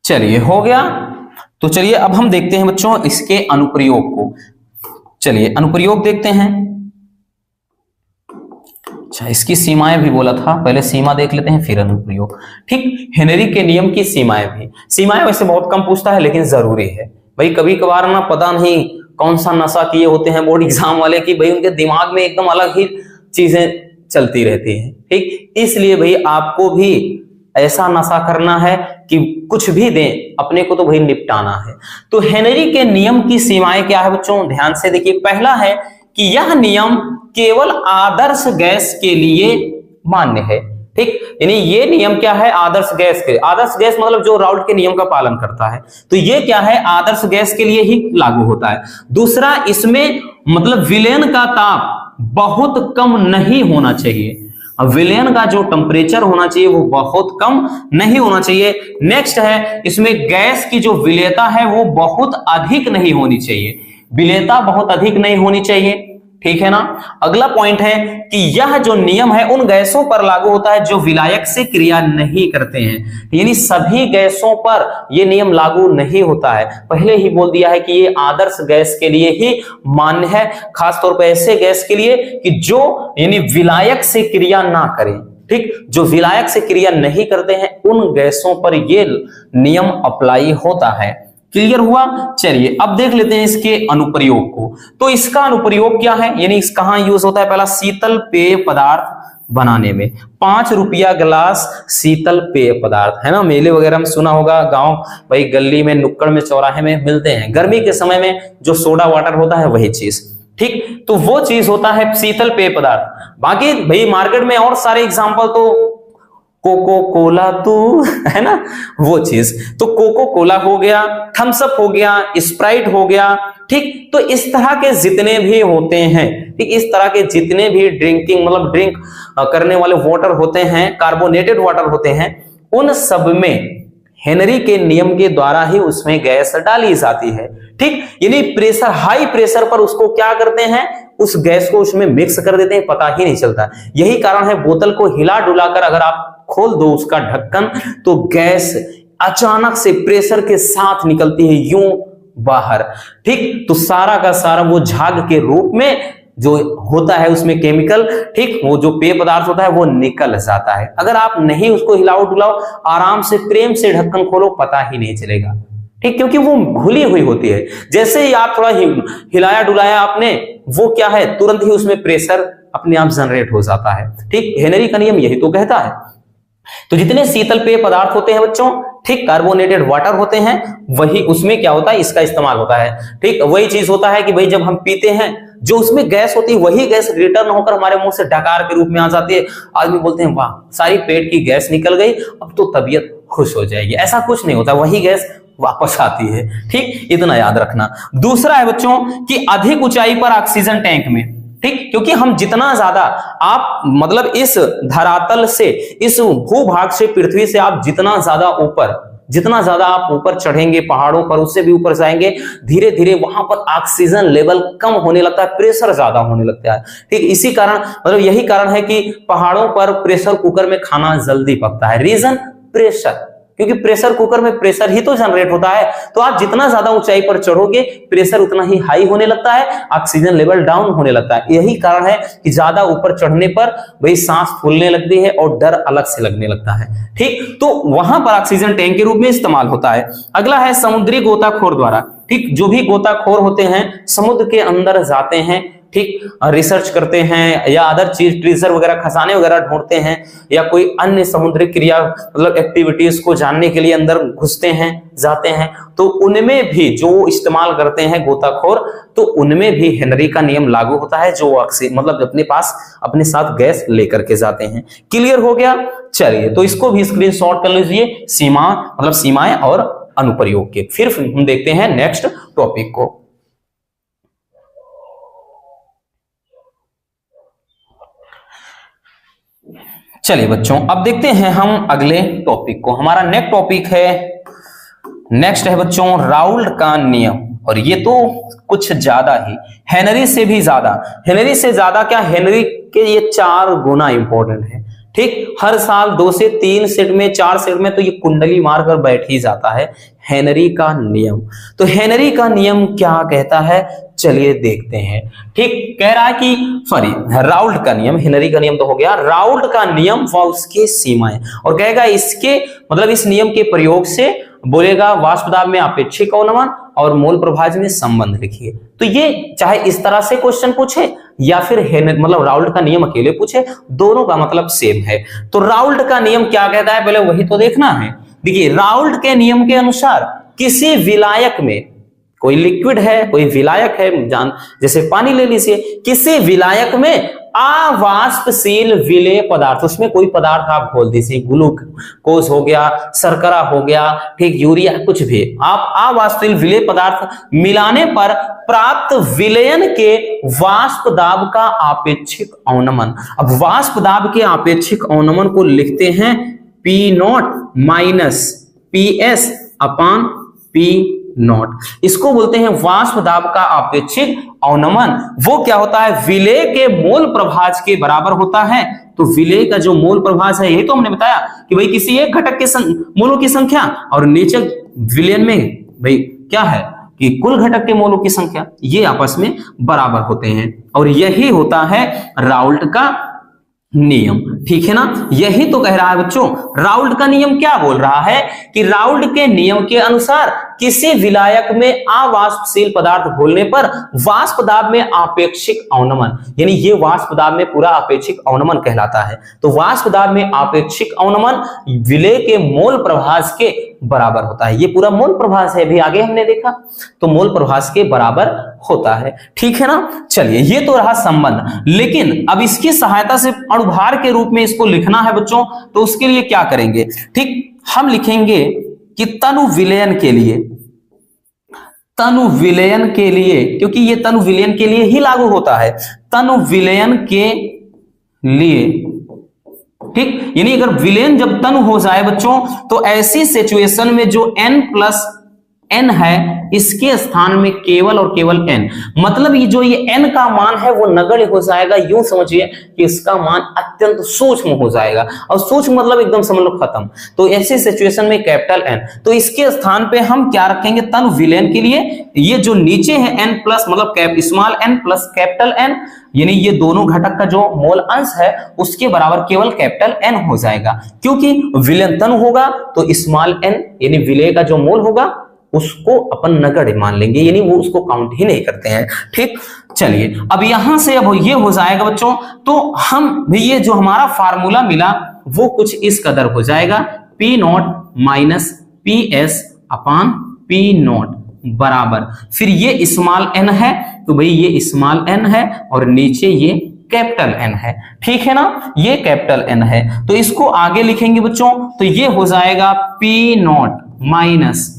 चलिए, हो गया। तो चलिए अब हम देखते हैं बच्चों इसके अनुप्रयोग को। चलिए अनुप्रयोग देखते हैं। अच्छा, इसकी सीमाएं भी बोला था, पहले सीमा देख लेते हैं फिर अनुप्रयोग। ठीक, हेनरी के नियम की सीमाएं भी, सीमाएं वैसे बहुत कम पूछता है लेकिन जरूरी है भाई। कभी कभार ना पता नहीं कौन सा नशा किए होते हैं बोर्ड एग्जाम वाले की भाई, उनके दिमाग में एकदम अलग ही चीजें चलती रहती हैं। ठीक, इसलिए भाई आपको भी ऐसा नशा करना है कि कुछ भी दें, अपने को तो भाई निपटाना है। तो हेनरी के नियम की सीमाएं क्या है बच्चों? ध्यान से देखिए। पहला है कि यह नियम केवल आदर्श गैस के लिए मान्य है। ठीक, यानी ये नियम क्या है? आदर्श गैस के, आदर्श गैस मतलब जो राउल्ट के नियम का पालन करता है, तो ये क्या है? आदर्श गैस के लिए ही लागू होता है। दूसरा, इसमें मतलब विलयन का ताप बहुत कम नहीं होना चाहिए। अब विलयन का जो टेम्परेचर होना चाहिए वो बहुत कम नहीं होना चाहिए। नेक्स्ट है, इसमें गैस की जो विलेयता है वो बहुत अधिक नहीं होनी चाहिए, विलेयता बहुत अधिक नहीं होनी चाहिए। ठीक है ना। अगला पॉइंट है कि यह जो नियम है उन गैसों पर लागू होता है जो विलायक से क्रिया नहीं करते हैं, यानी सभी गैसों पर यह नियम लागू नहीं होता है। पहले ही बोल दिया है कि ये आदर्श गैस के लिए ही मान्य है, खासतौर पर ऐसे गैस के लिए कि जो यानी विलायक से क्रिया ना करें। ठीक, जो विलायक से क्रिया नहीं करते हैं उन गैसों पर यह नियम अप्लाई होता है। क्लियर हुआ। चलिए अब देख लेते हैं इसके अनुप्रयोग को। तो इसका अनुप्रयोग क्या है, यानी इस कहां यूज होता है? पहला, शीतल पेय पदार्थ बनाने में। 5 रुपया गिलास शीतल पेय पदार्थ, है ना, मेले वगैरह में सुना होगा, गांव भाई गली में, नुक्कड़ में, चौराहे में मिलते हैं। गर्मी के समय में जो सोडा वाटर होता है वही चीज। ठीक, तो वो चीज होता है शीतल पेय पदार्थ। बाकी भाई मार्केट में और सारे एग्जाम्पल, तो कोको कोला तू, है ना, वो चीज। तो कोको कोला हो गया, थम्स अप हो गया, स्प्राइट हो गया। ठीक, तो इस तरह के जितने भी होते हैं, ठीक, इस तरह के जितने भी ड्रिंकिंग मतलब ड्रिंक करने वाले वाटर होते हैं, कार्बोनेटेड वाटर होते हैं, उन सब में हेनरी के नियम के द्वारा ही उसमें गैस डाली जाती है। ठीक, यानी प्रेशर, हाई प्रेशर पर उसको क्या करते हैं, उस गैस को उसमें मिक्स कर देते हैं, पता ही नहीं चलता। यही कारण है बोतल को हिला डुलाकर अगर आप खोल दो उसका ढक्कन, तो गैस अचानक से प्रेशर के साथ निकलती है यूं बाहर। ठीक, तो सारा का सारा वो झाग के रूप में जो होता है उसमें केमिकल, ठीक, वो जो पेय पदार्थ होता है वो निकल जाता है। अगर आप नहीं उसको हिलाओ डुलाओ, आराम से प्रेम से ढक्कन खोलो, पता ही नहीं चलेगा। ठीक, क्योंकि वो घुली हुई होती है। जैसे ही आप थोड़ा हिलाया डुलाया आपने, वो क्या है, तुरंत ही उसमें प्रेशर अपने आप जनरेट हो जाता है। ठीक, हेनरी का नियम यही तो कहता है। तो जितने शीतल पेय पदार्थ होते हैं बच्चों, ठीक, कार्बोनेटेड वाटर होते हैं, वही उसमें क्या होता है, इसका इस्तेमाल होता है। ठीक, वही चीज होता है कि भाई जब हम पीते हैं, जो उसमें गैस होती है वही गैस रिटर्न होकर हमारे मुंह से डकार के रूप में आ जाती है। आदमी बोलते हैं वाह, सारी पेट की गैस निकल गई, अब तो तबीयत खुश हो जाएगी। ऐसा कुछ नहीं होता, वही गैस वापस आती है। ठीक, इतना याद रखना। दूसरा है बच्चों कि अधिक ऊंचाई पर ऑक्सीजन टैंक में, ठीक, क्योंकि हम जितना ज्यादा आप मतलब इस धरातल से, इस भूभाग से, पृथ्वी से आप जितना ज्यादा आप ऊपर चढ़ेंगे, पहाड़ों पर उससे भी ऊपर जाएंगे, धीरे धीरे वहां पर ऑक्सीजन लेवल कम होने लगता है, प्रेशर ज्यादा होने लगता है। ठीक, इसी कारण मतलब यही कारण है कि पहाड़ों पर प्रेशर कुकर में खाना जल्दी पकता है। Reason, pressure. क्योंकि प्रेशर कुकर में प्रेशर ही तो जनरेट होता है। तो आप जितना ज्यादा ऊंचाई पर चढ़ोगे प्रेशर उतना ही हाई होने लगता है, ऑक्सीजन लेवल डाउन होने लगता है। यही कारण है कि ज्यादा ऊपर चढ़ने पर भाई सांस फूलने लगती है और डर अलग से लगने लगता है। ठीक, तो वहां पर ऑक्सीजन टैंक के रूप में इस्तेमाल होता है। अगला है समुद्री गोताखोर द्वारा। ठीक, जो भी गोताखोर होते हैं समुद्र के अंदर जाते हैं, ठीक, रिसर्च करते हैं या अदर चीज ट्रेजर वगैरह खजाने वगैरह ढूंढते हैं या कोई अन्य समुद्री क्रिया मतलब एक्टिविटीज को जानने के लिए अंदर घुसते हैं जाते हैं, तो उनमें भी जो इस्तेमाल करते हैं गोताखोर, तो उनमें भी हेनरी का नियम लागू होता है, जो मतलब अपने पास अपने साथ गैस लेकर के जाते हैं। क्लियर हो गया? चलिए, तो इसको भी स्क्रीनशॉट कर लीजिए, सीमा मतलब सीमाएं और अनुप्रयोग के। फिर हम देखते हैं नेक्स्ट टॉपिक को। चलिए बच्चों, अब देखते हैं हम अगले टॉपिक को। हमारा नेक्स्ट है बच्चों राउल्ट का नियम, और ये तो कुछ ज्यादा ही हेनरी से भी ज्यादा, हेनरी से ज्यादा क्या, हेनरी के ये 4 गुना इंपॉर्टेंट है। ठीक, हर साल 2 से 3 सेट में 4 सेट में तो ये कुंडली मारकर बैठ ही जाता है हेनरी का नियम। तो हेनरी का नियम क्या कहता है, चलिए देखते हैं। ठीक, कह रहा है कि सॉरी राउल्ट का नियम, हेनरी का नियम तो हो गया, राउल्ट का नियम व उसके सीमाएं, और कहेगा इसके मतलब इस नियम के प्रयोग से बोलेगा वाष्प दाब में आपेक्षिक अवनमन और मोल प्रभाज में संबंध लिखिए। तो ये चाहे इस तरह से क्वेश्चन पूछे या फिर मतलब राउल्ट का नियम अकेले पूछे, दोनों का मतलब सेम है। तो राउल्ट का नियम क्या कहता है पहले वही तो देखना है। देखिए, राउल्ट के नियम के अनुसार किसी विलायक में, कोई लिक्विड है कोई विलायक है, जैसे पानी ले लीजिए, किसी विलायक में अवाष्पशील विलेय पदार्थ, उसमें कोई पदार्थ आप घोल दीजिए, ग्लूकोज हो गया, शर्करा हो गया, ठीक, यूरिया, कुछ भी आप अवाष्पशील विलेय पदार्थ मिलाने पर प्राप्त विलयन के वाष्प दाब का आपेक्षिक अवनमन। अब वाष्प दाब के आपेक्षिक अवनमन को लिखते हैं P0 माइनस PS अपान P0। इसको बोलते हैं वाष्प दाब का आपेक्षिक अवनमन। वो क्या होता है, विलेय के मोल प्रभाज के बराबर होता है। तो विलेय का जो मोल प्रभाज है, यही तो हमने बताया कि भाई किसी एक घटक के मोलों की संख्या और नीचे विलयन में भाई क्या है कि कुल घटक के मोलों की संख्या, ये आपस में बराबर होते हैं, और यही होता है राउल्ट का नियम। ठीक है ना, यही तो कह रहा है बच्चों। राउल्ट का नियम क्या बोल रहा है कि राउल्ट के नियम के अनुसार किसी विलायक में अवाष्पशील पदार्थ घोलने पर वाष्प दाब में आपेक्षिक अवनमन, यानी ये वाष्प दाब में पूरा आपेक्षिक अवनमन कहलाता है। तो वाष्प दाब में आपेक्षिक अवनमन विलेय के मोल प्रभाज के बराबर होता है। ये पूरा मोल प्रभाज है, भी आगे हमने देखा, तो मोल प्रभाज के बराबर होता है। ठीक है ना, चलिए ये तो रहा संबंध। लेकिन अब इसकी सहायता से अणुभार के रूप में इसको लिखना है बच्चों, तो उसके लिए क्या करेंगे, ठीक, हम लिखेंगे कि तनु विलयन के लिए, तनु विलयन के लिए, क्योंकि ये तनु विलयन के लिए ही लागू होता है, तनु विलयन के लिए, ठीक, यानी अगर विलयन जब तनु हो जाए बच्चों, तो ऐसी सिचुएशन में जो n है इसके स्थान में केवल और केवल n, मतलब ये जो ये n का मान है वो नगण्य हो जाएगा। यूं समझिए कि इसका मान अत्यंत सूक्ष्म हो जाएगा, और सूक्ष्म मतलब एकदम समझ लो खत्म। तो ऐसी सिचुएशन में कैपिटल n, तो इसके स्थान पे हम क्या रखेंगे, तनु विलयन के लिए ये जो नीचे है n प्लस मतलब small n plus capital n, यानी ये दोनों घटक का जो मोल अंश है उसके बराबर केवल कैपिटल n हो जाएगा। क्योंकि विलयन तनु होगा तो स्मॉल n यानी विलेय का जो मोल होगा उसको अपन नगण्य मान लेंगे, यानी वो उसको काउंट ही नहीं करते हैं। ठीक, चलिए अब यहां से अब ये हो जाएगा बच्चों, तो हम भी ये जो हमारा फार्मूला मिला वो कुछ इस कदर हो जाएगा, P0 माइनस PS अपान P0 बराबर, फिर ये स्मॉल n है तो भाई ये स्मॉल n है और नीचे ये कैपिटल N है। ठीक है ना, ये कैपिटल N है, तो इसको आगे लिखेंगे बच्चों, तो ये हो जाएगा P0 माइनस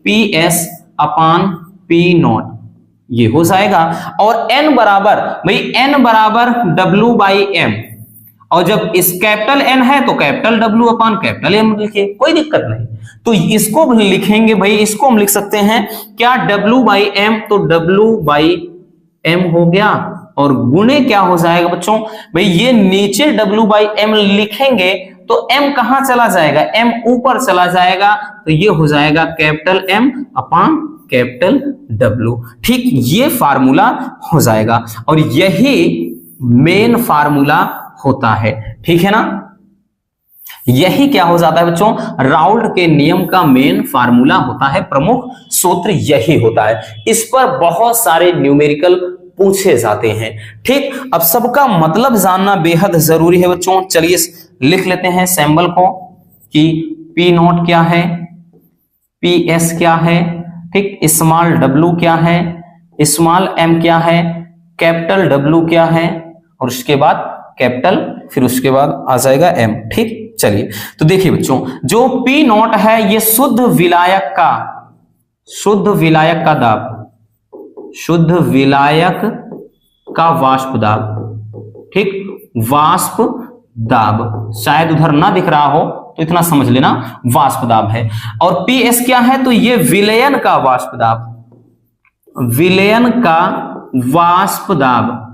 PS अपान P0, ये हो जाएगा। और n बराबर भाई n बराबर W बाई M, और जब इस कैपिटल N है तो कैपिटल W अपान कैपिटल M लिखिए, कोई दिक्कत नहीं। तो इसको लिखेंगे भाई, इसको हम लिख सकते हैं क्या, W बाई M, तो W बाई M हो गया, और गुणे क्या हो जाएगा बच्चों, भाई ये नीचे W बाई M लिखेंगे तो m कहां चला जाएगा, m ऊपर चला जाएगा, तो ये हो जाएगा capital M upon capital W। ठीक, ये फार्मूला हो जाएगा और यही मेन फार्मूला होता है। ठीक है ना, यही क्या हो जाता है बच्चों, राउल्ट के नियम का मेन फार्मूला होता है, प्रमुख सूत्र यही होता है। इस पर बहुत सारे न्यूमेरिकल पूछे जाते हैं। ठीक, अब सबका मतलब जानना बेहद जरूरी है बच्चों। चलिए लिख लेते हैं सिंबल को कि P नॉट क्या है, PS क्या है, ठीक, स्मॉल w क्या है, स्मॉल m क्या है, कैपिटल W क्या है, और उसके बाद कैपिटल, फिर उसके बाद आ जाएगा m। ठीक, चलिए तो देखिए बच्चों, जो P नॉट है ये शुद्ध विलायक का दाब, शुद्ध विलायक का वाष्प दाब। ठीक, वाष्प दाब, शायद उधर ना दिख रहा हो तो इतना समझ लेना, वाष्प दाब है। और PS क्या है, तो ये विलयन का वाष्प दाब, विलयन का वाष्प दाब,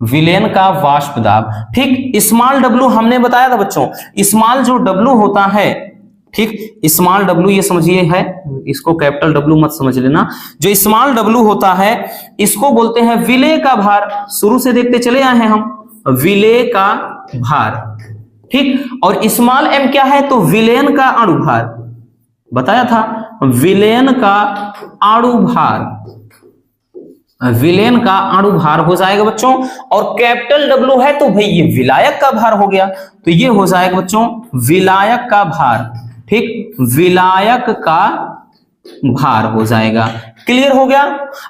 विलयन का वाष्प दाब। ठीक, स्मॉल w हमने बताया था बच्चों, स्मॉल जो w होता है, ठीक, स्मॉल w ये समझिए है, इसको कैपिटल W मत समझ लेना, जो स्मॉल w होता है इसको बोलते हैं विलेय का भार। शुरू से देखते चले आए हैं हम, विलेय का भार। ठीक, और स्मॉल m क्या है, तो विलयन का अणु भार, बताया था, विलयन का अणु भार, विलयन का अणु भार हो जाएगा बच्चों। और कैपिटल W है तो भाई ये विलायक का भार हो गया, तो ये हो जाएगा बच्चों विलायक का भार। ठीक, विलायक का भार हो जाएगा। क्लियर हो गया।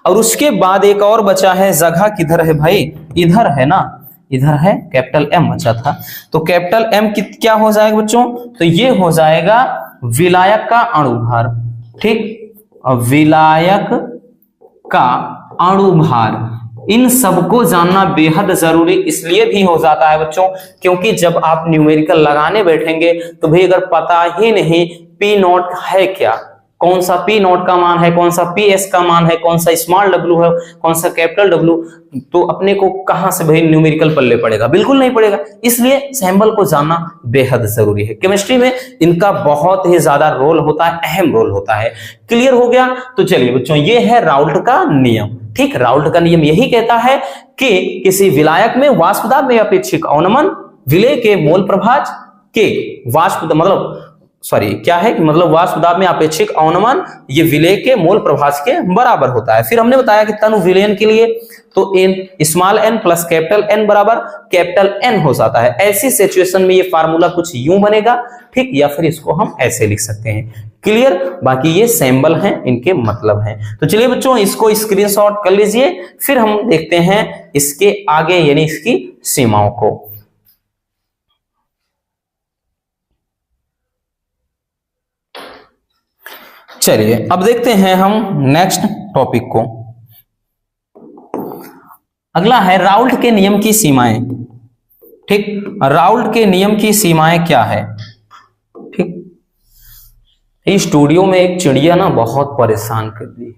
और उसके बाद एक और बचा है, जगह किधर है भाई, इधर है ना, इधर है, कैपिटल M बचा था, तो कैपिटल M क्या हो जाएगा बच्चों, तो ये हो जाएगा विलायक का अणु भार। ठीक, और विलायक का अणु भार, इन सबको जानना बेहद जरूरी इसलिए भी हो जाता है बच्चों, क्योंकि जब आप न्यूमेरिकल लगाने बैठेंगे तो भाई अगर पता ही नहीं P नॉट है क्या, कौन सा P नॉट का मान है, कौन सा PS का मान है, कौन सा स्मॉल w है, कौन सा कैपिटल W, तो अपने को कहां से भाई न्यूमेरिकल पल्ले पड़ेगा, बिल्कुल नहीं पड़ेगा। इसलिए सिंबल को जानना बेहद जरूरी है। केमिस्ट्री में इनका बहुत ही ज्यादा रोल होता है, अहम रोल होता है। क्लियर हो गया। तो चलिए बच्चों, ये है राउल्ट का नियम। ठीक, राउल्ट का नियम यही कहता है कि किसी विलायक में वाष्प दाब में अपेक्षिक अवनमन विलेय के मोल प्रभाज के वाष्प, मतलब सॉरी क्या है कि मतलब वाष्प दाब में अपेक्षिक अवनमन ये विलेय के मोल प्रभाज के बराबर होता है। फिर हमने बताया कि तनु विलयन के लिए तो n small n plus capital N बराबर कैपिटल N हो जाता है। ऐसी सिचुएशन में ये फार्मूला कुछ यूं बनेगा, ठीक, या फिर इसको हम ऐसे लिख सकते हैं। क्लियर। बाकी ये सिंबल हैं, इनके मतलब हैं। तो चलिए बच्चों, इसको स्क्रीनशॉट कर लीजिए, फिर हम देखते हैं इसके आगे यानी इसकी सीमाओं को। चलिए अब देखते हैं हम नेक्स्ट टॉपिक को। अगला है राउल्ट के नियम की सीमाएं। ठीक, राउल्ट के नियम की सीमाएं क्या है। ठीक, इस स्टूडियो में एक चिड़िया ना बहुत परेशान कर दी है,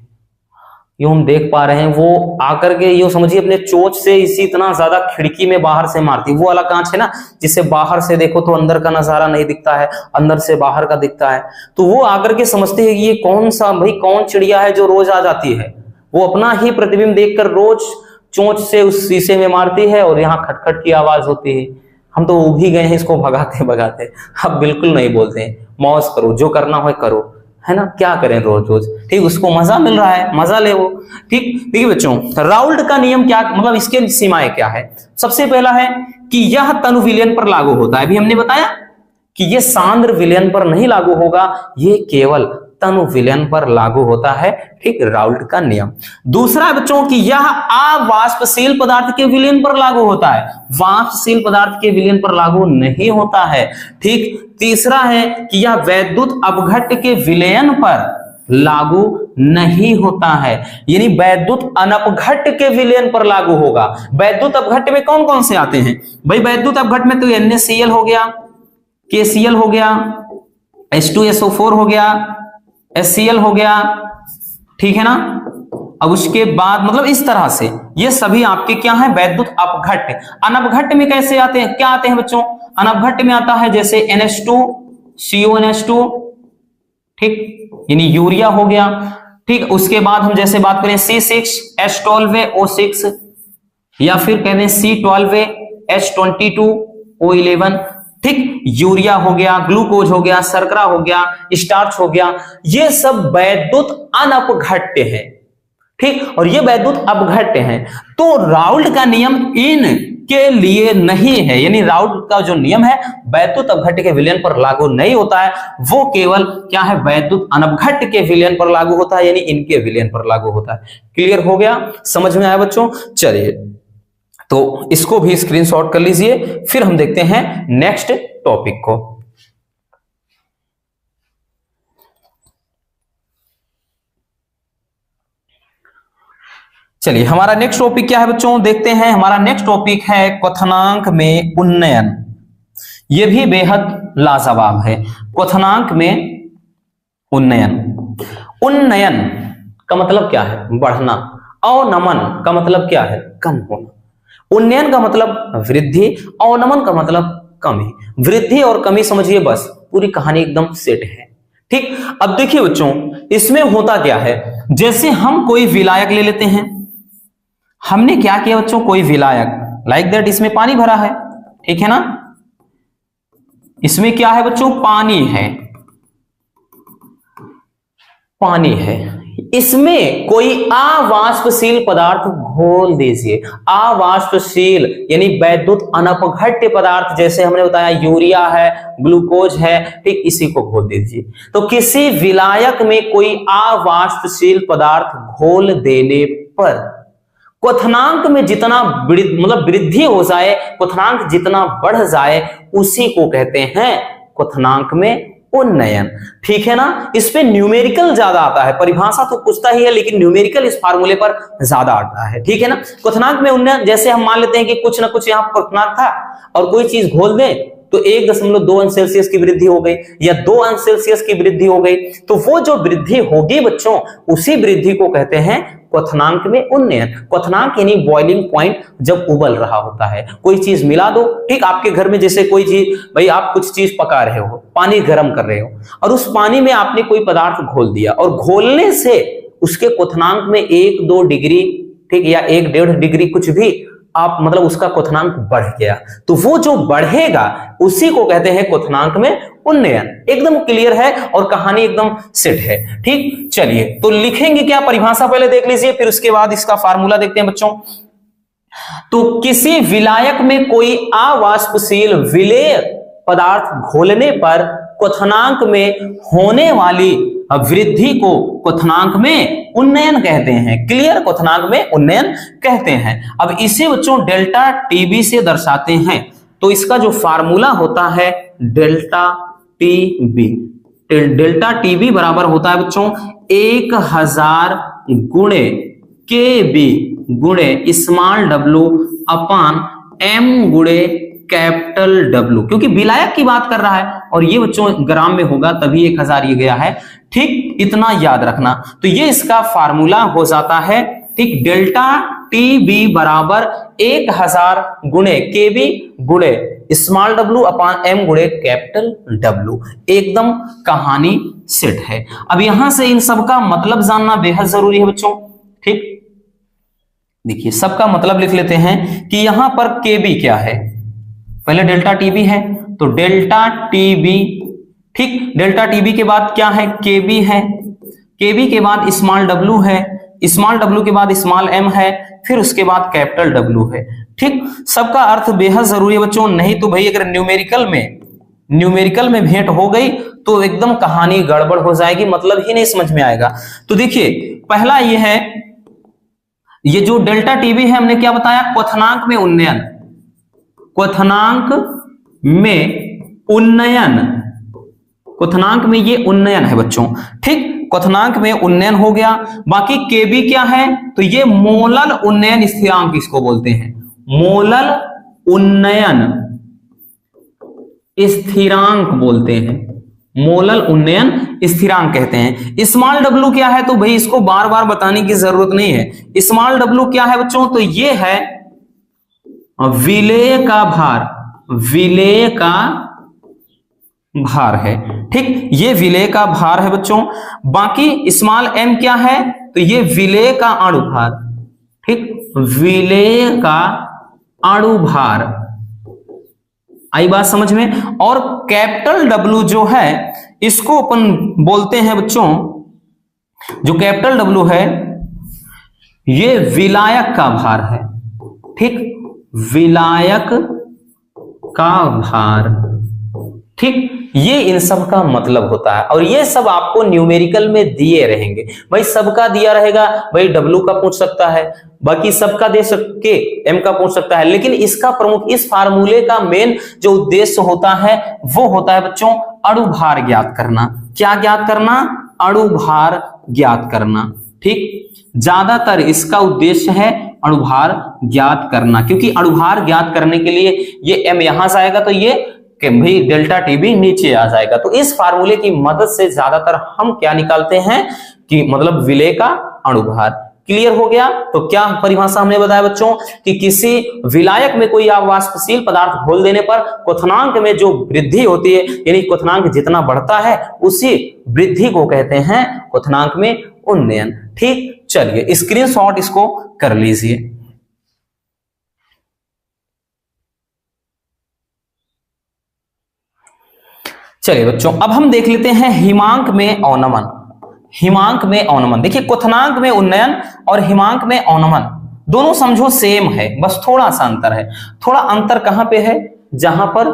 यूं हम देख पा रहे हैं, वो आकर के यूं समझिए अपने चोंच से इसी इतना ज्यादा खिड़की में बाहर से मारती है। वो वाला कांच है ना जिसे बाहर से देखो तो अंदर का नजारा नहीं दिखता है, अंदर से बाहर का दिखता है। तो वो आकर के समझते हैं कि ये कौन सा भाई कौन चिड़िया है जो रोज आ जाती है। वो अपना ही प्रतिबिंब देखकर रोज चोंच से उस शीशे में मारती है और यहाँ खटखट की आवाज होती है। हम तो वो भी गए हैं इसको भगाते भगाते, अब बिल्कुल नहीं बोलते हैं, मौज करो, जो करना हो करो, है ना, क्या करें रोज रोज। ठीक, उसको मजा मिल रहा है, मजा ले वो। ठीक, देखिए बच्चों, राउल्ट का नियम क्या, मतलब इसके सीमाएं क्या है। सबसे पहला है कि यह तनु विलयन पर लागू होता है। अभी हमने बताया कि यह सांद्र विलयन पर नहीं लागू होगा, ये केवल तनु विलयन पर लागू होता है। ठीक, राउल्ट का नियम। दूसरा बच्चों कि यह अवाष्पशील पदार्थ के विलयन पर लागू होता है, वाष्पशील पदार्थ के विलयन पर लागू नहीं होता है। ठीक, तीसरा है कि यह वैद्युत अपघट्य के विलयन पर लागू नहीं होता है, यानी वैद्युत अनपघट्य के विलयन पर लागू होगा। वैद्युत अपघट्य में कौन कौन से आते हैं भाई, वैद्युत अपघट्य में तो NaCl हो गया, KCl हो गया, H2SO4 हो गया, HCl हो गया, ठीक है ना। अब उसके बाद मतलब इस तरह से ये सभी आपके क्या है, वैद्युत अपघट्य। अनपघट्य में कैसे आते हैं, क्या आते हैं बच्चों, अनपघट्य में आता है जैसे NH2 CONH2, ठीक, यानी यूरिया हो गया। ठीक, उसके बाद हम जैसे बात करें C6H12O6 या फिर कहते हैं C12H22O11, ठीक, यूरिया हो गया, ग्लूकोज हो गया, शर्करा हो गया, स्टार्च हो गया, ये सब वैद्युत अनपघट्य है। ठीक, और ये वैद्युत अपघट्य है। तो राउल्ट का नियम इन के लिए नहीं है, यानी राउल्ट का जो नियम है वैद्युत अपघट्य के विलयन पर लागू नहीं होता है, वो केवल क्या है, वैद्युत अनपघट्य के विलयन पर लागू होता है, यानी इनके विलयन पर लागू होता है। क्लियर हो गया, समझ में आया बच्चों? चलिए, तो इसको भी स्क्रीनशॉट कर लीजिए, फिर हम देखते हैं नेक्स्ट टॉपिक को। चलिए, हमारा नेक्स्ट टॉपिक क्या है बच्चों, देखते हैं। हमारा नेक्स्ट टॉपिक है क्वथनांक में उन्नयन। यह भी बेहद लाजवाब है। क्वथनांक में उन्नयन। उन्नयन का मतलब क्या है? बढ़ना। अवनमन का मतलब क्या है? कम होना। उन्नयन का मतलब वृद्धि, अवनमन का मतलब कमी। वृद्धि और कमी समझिए, बस पूरी कहानी एकदम सेट है। ठीक, अब देखिए बच्चों, इसमें होता क्या है, जैसे हम कोई विलायक ले लेते हैं। हमने क्या किया बच्चों, कोई विलायक, लाइक दैट, इसमें पानी भरा है, ठीक है ना, इसमें क्या है बच्चों, पानी है, पानी है, इसमें कोई अवाष्पशील पदार्थ घोल दीजिए। अवाष्पशील यानी वैद्युत अनपघट्य पदार्थ, जैसे हमने बताया यूरिया है, ग्लूकोज है, ठीक, इसी को घोल दीजिए। तो किसी विलायक में कोई अवाष्पशील पदार्थ घोल देने पर क्वथनांक में जितना मतलब वृद्धि हो जाए, क्वथनांक जितना बढ़ जाए, उसी को कहते हैं क्वथनांक में उन्नयन। ठीक है ना, इस पे न्यूमेरिकल ज्यादा आता है, परिभाषा तो पूछता ही है लेकिन न्यूमेरिकल इस फार्मूले पर ज्यादा आता है। ठीक है ना, क्वथनांक में उन्नयन, जैसे हम मान लेते हैं कि कुछ ना कुछ यहाँ क्वथनांक था और कोई चीज घोल दें तो 1.2 अंश सेल्सियस की वृद्धि हो गई या 2 अंश सेल्सियस की वृद्धि हो गई, तो वो जो वृद्धि होगी बच्चों, उसी वृद्धि को कहते हैं क्वथनांक में उन्नयन। क्वथनांक यानी बॉइलिंग पॉइंट, जब उबल रहा होता है, कोई चीज मिला दो। ठीक, आपके घर में जैसे कोई चीज, भाई आप कुछ चीज पका रहे हो, पानी गर्म कर रहे हो और उस पानी में आपने कोई पदार्थ घोल दिया और घोलने से उसके क्वथनांक में 1-2 डिग्री, ठीक, या 1-1.5 डिग्री कुछ भी आप मतलब उसका क्वथनांक बढ़ गया, तो वो जो बढ़ेगा उसी को कहते हैं क्वथनांक में उन्नयन। एकदम क्लियर है और कहानी एकदम सेट है। ठीक, चलिए, तो लिखेंगे क्या, परिभाषा पहले देख लीजिए, फिर उसके बाद इसका फार्मूला देखते हैं बच्चों। तो किसी विलायक में कोई अवाष्पशील विलेय पदार्थ घोलने पर क्वथनांक में होने वाली वृद्धि को क्वथनांक में उन्नयन कहते हैं। क्लियर, क्वथनांक में उन्नयन कहते हैं। अब इसे बच्चों डेल्टा टीबी से दर्शाते हैं, तो इसका जो फार्मूला होता है डेल्टा टीबी। डेल्टा टीबी बराबर होता है बच्चों 1000 गुणे केबी गुणे स्मॉल डब्ल्यू अपान एम गुणे कैपिटल डब्ल्यू, क्योंकि विलायक की बात कर रहा है और ये बच्चों ग्राम में होगा तभी 1000 ये गया है। ठीक, इतना याद रखना। तो ये इसका फार्मूला हो जाता है, ठीक, डेल्टा टीबी बराबर 1000 गुणे केबी गुणे स्मॉल डब्ल्यू अपान एम गुणे कैपिटल डब्ल्यू। एकदम कहानी सेट है। अब यहां से इन सबका मतलब जानना बेहद जरूरी है बच्चों। ठीक, देखिए सबका मतलब लिख लेते हैं कि यहां पर केबी क्या है, पहले डेल्टा टीबी है, तो डेल्टा टीबी, ठीक, डेल्टा टीबी के बाद क्या है, केबी है, केबी के बाद स्मॉल डब्ल्यू है, स्मॉल डब्ल्यू के बाद स्मॉल एम है, फिर उसके बाद कैपिटल डब्ल्यू है। ठीक, सबका अर्थ बेहद जरूरी है बच्चों, नहीं तो भाई अगर न्यूमेरिकल में भेंट हो गई तो एकदम कहानी गड़बड़ हो जाएगी, मतलब ही नहीं समझ में आएगा। तो देखिए पहला ये है, ये जो डेल्टा टीबी है हमने क्या बताया, क्वथनांक में उन्नयन, क्वथनांक में उन्नयन, क्वथनांक में ये उन्नयन है बच्चों। ठीक, क्वथनांक में उन्नयन हो गया। बाकी केबी क्या है, तो ये मोलल उन्नयन स्थिरांक इसको बोलते हैं, मोलल उन्नयन स्थिरांक बोलते हैं, मोलल उन्नयन स्थिरांक कहते हैं। स्मॉल डब्ल्यू क्या है, तो भाई इसको बार बार बताने की जरूरत नहीं है। स्मॉल डब्ल्यू क्या है बच्चों, तो ये है विलेय का भार, विलेय का भार है। ठीक, ये विलेय का भार है बच्चों। बाकी स्मॉल m क्या है, तो ये विलेय का अणुभार। ठीक, विलेय का अणुभार, आई बात समझ में। और कैपिटल W जो है इसको अपन बोलते हैं बच्चों, जो कैपिटल W है ये विलायक का भार है। ठीक, विलायक का भार। ठीक, ये इन सब का मतलब होता है और ये सब आपको न्यूमेरिकल में दिए रहेंगे। भाई सबका दिया रहेगा, भाई W का पूछ सकता है, बाकी सबका दे सके M का पूछ सकता है, लेकिन इसका प्रमुख, इस फार्मूले का मेन जो उद्देश्य होता है वो होता है बच्चों अणुभार ज्ञात करना। क्या ज्ञात करना? अणुभार ज्ञात करना। ठीक, ज्यादातर इसका उद्देश्य है अणुभार ज्ञात करना, क्योंकि अणुभार ज्ञात करने के लिए ये M यहां से आएगा तो ये भाई डेल्टा टी भी नीचे आ जाएगा। तो इस फार्मूले की मदद से ज्यादातर हम क्या निकालते हैं कि मतलब विलेय का अणुभार। क्लियर हो गया? तो क्या परिभाषा हमने बताया बच्चों कि किसी विलायक में कोई वाष्पशील पदार्थ घोल देने पर क्वथनांक में जो वृद्धि होती है, यानी क्वथनांक जितना बढ़ता है उसी वृद्धि को कहते हैं क्वथनांक में उन्नयन। ठीक, चलिए स्क्रीनशॉट इसको कर लीजिए। चलिए बच्चों, अब हम देख लेते हैं हिमांक में अवनमन। हिमांक में अवनमन, देखिए क्वथनांक में उन्नयन और हिमांक में अवनमन दोनों समझो सेम है, बस थोड़ा सा अंतर है। थोड़ा अंतर कहां पे है? जहां पर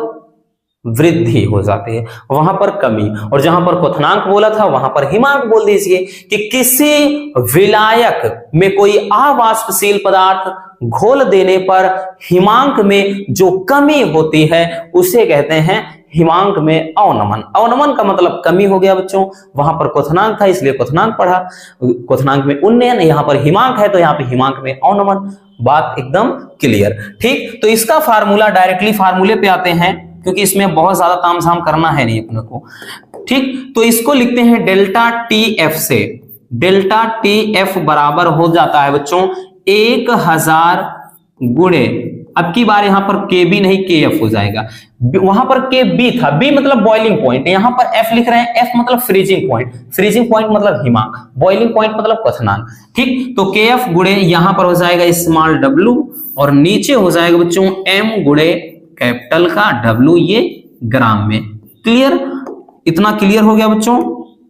वृद्धि हो जाती है वहां पर कमी, और जहां पर क्वथनांक बोला था वहां पर हिमांक बोल दीजिए। कि किसी विलायक में कोई अवाष्पशील पदार्थ घोल देने पर हिमांक में जो कमी होती है उसे कहते हैं हिमांक में अवनमन। अवनमन का मतलब कमी हो गया बच्चों, वहां पर क्वथनांक था इसलिए क्वथनांक पढ़ा, क्वथनांक में उन्नयन, यहां पर हिमांक है तो यहां पे हिमांक में अवनमन। बात एकदम क्लियर। ठीक, तो इसका फार्मूला डायरेक्टली फार्मूले पे आते हैं क्योंकि इसमें बहुत ज्यादा तामझाम करना है नहीं अपने को। ठीक, तो इसको लिखते हैं डेल्टा टी एफ से। डेल्टा टी एफ बराबर हो जाता है बच्चों 1000 गुणे, अब की बार यहां पर के बी नहीं के एफ हो जाएगा, वहां पर के बी था, बी मतलब बॉइलिंग पॉइंट, यहां पर एफ लिख रहे हैं, एफ मतलब फ्रीजिंग पॉइंट, फ्रीजिंग पॉइंट मतलब हिमांक, बॉइलिंग पॉइंट मतलब क्वथनांक। ठीक, तो के एफ गुणे यहां पर हो जाएगा स्मॉल डब्ल्यू और नीचे हो जाएगा बच्चों एम गुणे कैपिटल का डब्ल्यू, ये ग्राम में। क्लियर? इतना क्लियर हो गया बच्चों?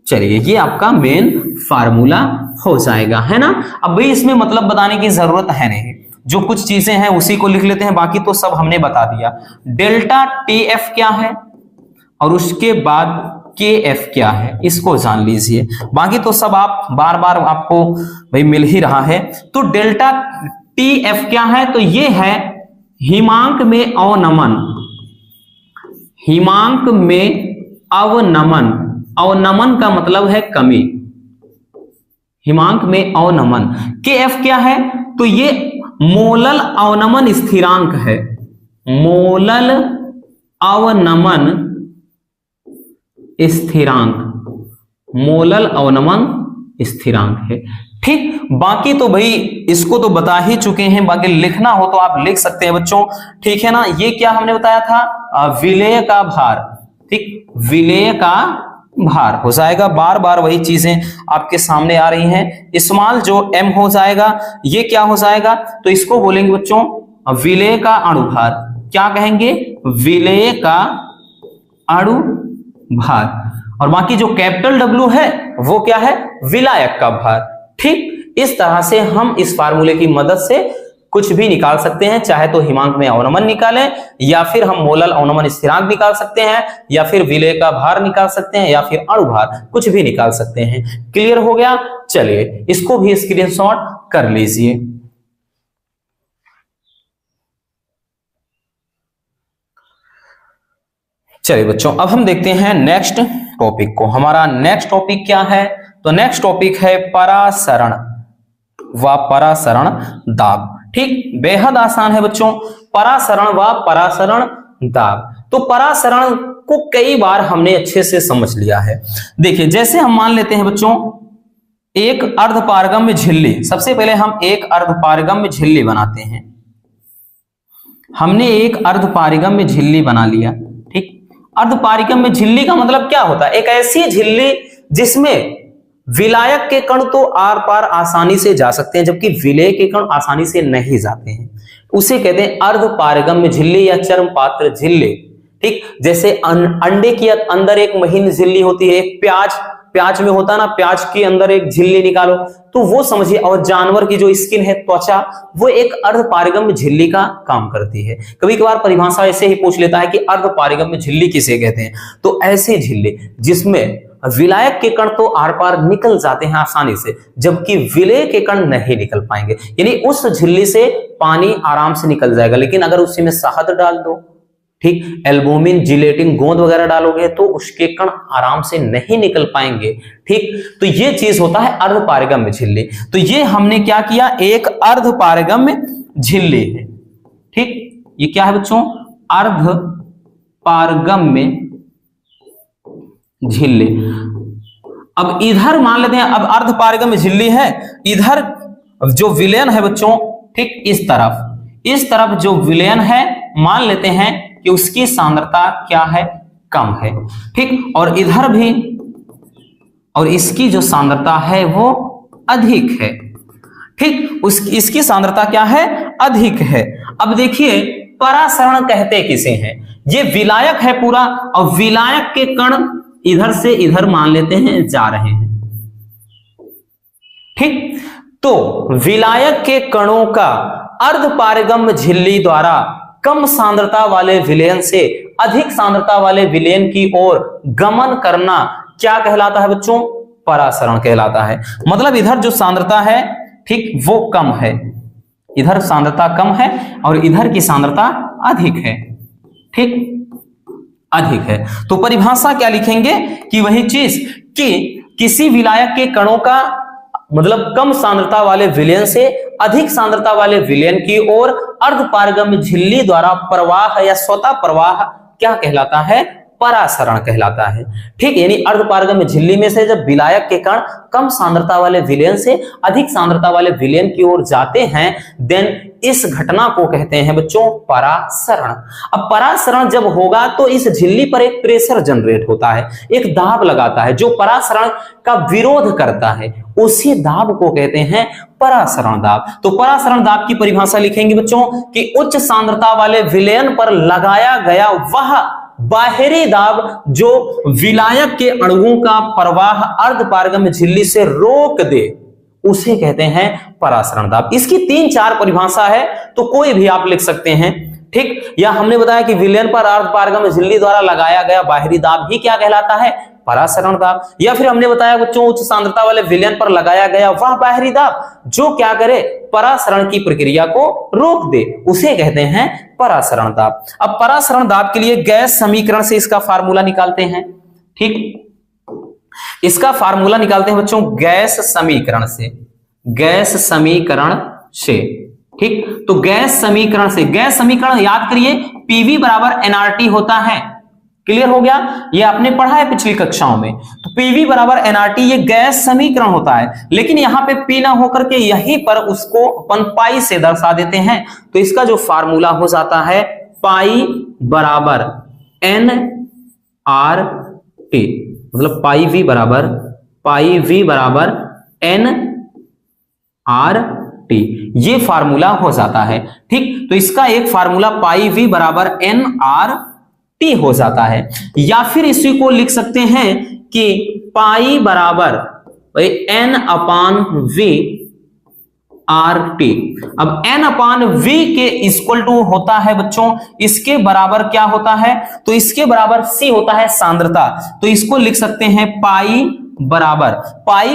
चलिए ये आपका मेन फार्मूला हो जाएगा, है ना। अब भाई इसमें मतलब बताने की जरूरत है नहीं, जो कुछ चीजें हैं उसी को लिख लेते हैं, बाकी तो सब हमने बता दिया। डेल्टा टी एफ क्या है और उसके बाद के एफ क्या है इसको जान लीजिए, बाकी तो सब आप बार बार आपको भाई मिल ही रहा है। तो डेल्टा टी एफ क्या है? तो ये है हिमांक में अवनमन। हिमांक में अवनमन, अवनमन का मतलब है कमी, हिमांक में अवनमन। के एफ क्या है? तो ये मोलल अवनमन स्थिरांक है, मोलल अवनमन स्थिरांक, मोलल अवनमन स्थिरांक है। ठीक, बाकी तो भाई इसको तो बता ही चुके हैं, बाकी लिखना हो तो आप लिख सकते हैं बच्चों, ठीक है ना। ये क्या हमने बताया था? विलेय का भार। ठीक, विलेय का भार हो जाएगा, बार बार वही चीजें आपके सामने आ रही हैं। स्मॉल जो m हो जाएगा ये क्या हो जाएगा? तो इसको बोलेंगे बच्चों विलेय का अणुभार। क्या कहेंगे? विलेय का अणुभार। और बाकी जो कैपिटल W है वो क्या है? विलायक का भार। ठीक, इस तरह से हम इस फार्मूले की मदद से कुछ भी निकाल सकते हैं, चाहे तो हिमांक में अवनमन निकालें या फिर हम मोलल अवनमन स्थिरांक निकाल सकते हैं या फिर विलेय का भार निकाल सकते हैं या फिर अणुभार, कुछ भी निकाल सकते हैं। क्लियर हो गया? चलिए इसको भी स्क्रीनशॉट कर लीजिए। चलिए बच्चों, अब हम देखते हैं नेक्स्ट टॉपिक को। हमारा नेक्स्ट टॉपिक क्या है? तो नेक्स्ट टॉपिक है परासरण व परासरण दाब। ठीक, बेहद आसान है बच्चों, परासरण व परासरण दाब। तो परासरण को कई बार हमने अच्छे से समझ लिया है। देखिए जैसे हम मान लेते हैं बच्चों एक अर्धपारगम्य झिल्ली, सबसे पहले हम एक अर्धपारगम्य झिल्ली बनाते हैं। हमने एक अर्धपारिगम्य झिल्ली बना लिया। ठीक, अर्धपारिगम्य झिल्ली का मतलब क्या होता है? एक ऐसी झिल्ली जिसमें विलायक के कण तो आर पार आसानी से जा सकते हैं, जबकि विलेय के कण आसानी से नहीं जाते हैं। उसे कहते हैं अर्धपारगम्य झिल्ली या चर्म पात्र झिल्ली। ठीक, जैसे अंडे के अंदर एक महीन झिल्ली होती है, एक प्याज में होता है ना, प्याज के अंदर एक झिल्ली निकालो तो वो समझिए, और जानवर की जो स्किन है, त्वचा, वो एक अर्धपारगम्य झिल्ली का काम करती है। कभी कभार परिभाषा ऐसे ही पूछ लेता है कि अर्धपारगम्य झिल्ली किसे कहते हैं, तो ऐसी झिल्ली जिसमें विलायक के कण तो आर पार निकल जाते हैं आसानी से, जबकि विलेय के कण नहीं निकल पाएंगे। यानी उस झिल्ली से पानी आराम से निकल जाएगा, लेकिन अगर उसी में शहद डाल दो, ठीक, एल्बुमिन, जिलेटिन, गोंद वगैरह डालोगे तो उसके कण आराम से नहीं निकल पाएंगे। ठीक, तो ये चीज होता है अर्धपारगम्य झिल्ली। तो ये हमने क्या किया, एक अर्धपारगम्य झिल्ली है। ठीक, ये क्या है बच्चों? अर्धपारगम्य झिल्ली। अब इधर मान लेते हैं, अब अर्धपारगम्य झिल्ली है, इधर जो विलयन है बच्चों, ठीक, इस तरफ जो विलयन है, मान लेते हैं कि उसकी सांद्रता क्या है, कम है। ठीक, और इधर भी, और इसकी जो सांद्रता है वो अधिक है। ठीक, इसकी सांद्रता क्या है, अधिक है। अब देखिए परासरण कहते किसे हैं? ये विलायक है पूरा, और विलायक के कण इधर से इधर मान लेते हैं जा रहे हैं। ठीक, तो विलायक के कणों का अर्धपारगम्य झिल्ली द्वारा कम सांद्रता वाले विलयन से अधिक सांद्रता वाले विलयन की ओर गमन करना क्या कहलाता है बच्चों? परासरण कहलाता है। मतलब इधर जो सांद्रता है, ठीक, वो कम है, इधर सांद्रता कम है और इधर की सांद्रता अधिक है। ठीक, अधिक है। तो परिभाषा क्या लिखेंगे कि वही चीज कि किसी विलायक के कणों का मतलब कम सांद्रता वाले विलयन से अधिक सांद्रता वाले विलयन की ओर अर्धपारगम्य झिल्ली द्वारा प्रवाह या स्वतः प्रवाह क्या कहलाता है? परासरण कहलाता है। ठीक, यानी अर्धपारगम्य झिल्ली में से जब विलायक के कण कम सांद्रता वाले विलयन से अधिक सांद्रता वाले विलयन की ओर जाते हैं, देन इस घटना को कहते हैं बच्चों परासरण। अब परासरण जब होगा तो इस झिल्ली पर एक प्रेशर जनरेट होता है, एक दाब लगाता है जो परासरण का विरोध करता है, उसी दाब को कहते हैं परासरण दाब। तो परासरण दाब की परिभाषा लिखेंगे बच्चों कि उच्च सांद्रता वाले विलयन पर लगाया गया वह बाहरी दाब जो विलायक के अणुओं का प्रवाह अर्धपारगम्य झिल्ली से रोक दे, उसे कहते हैं परासरण दाब। इसकी 3-4 परिभाषा है, तो कोई भी आप लिख सकते हैं। ठीक, या हमने बताया कि विलयन पर अर्धपारगम्य झिल्ली द्वारा लगाया गया बाहरी दाब ही क्या कहलाता है? परासरण दाब। या फिर हमने बताया बच्चों उच्च सांद्रता वाले विलयन पर लगाया गया वह बाहरी दाब जो क्या करे? परासरण की प्रक्रिया को रोक दे, उसे कहते हैं परासरण दाब। अब परासरण दाब के लिए गैस समीकरण से इसका फार्मूला निकालते हैं। ठीक, इसका फार्मूला निकालते हैं बच्चों गैस समीकरण से, गैस समीकरण से। ठीक, तो गैस समीकरण से, गैस समीकरण याद करिए पीवी बराबर एनआरटी होता है। क्लियर हो गया? ये आपने पढ़ा है पिछली कक्षाओं में। तो पीवी बराबर एनआरटी ये गैस समीकरण होता है, लेकिन यहां पे पी ना होकर के यहीं पर उसको अपन पाई से दर्शा देते हैं। तो इसका जो फार्मूला हो जाता है पाई बराबर एन आर टी, मतलब पाई वी बराबर एन आर टी, ये फार्मूला हो जाता है। ठीक, तो इसका एक फार्मूला पाई वी बराबर एन आर टी हो जाता है। या फिर इसी को लिख सकते हैं कि पाई बराबर n upon V R T. अब एन अपान वी के इक्वल टू होता है बच्चों, इसके बराबर क्या होता है? तो इसके बराबर सी होता है सांद्रता। तो इसको लिख सकते हैं पाई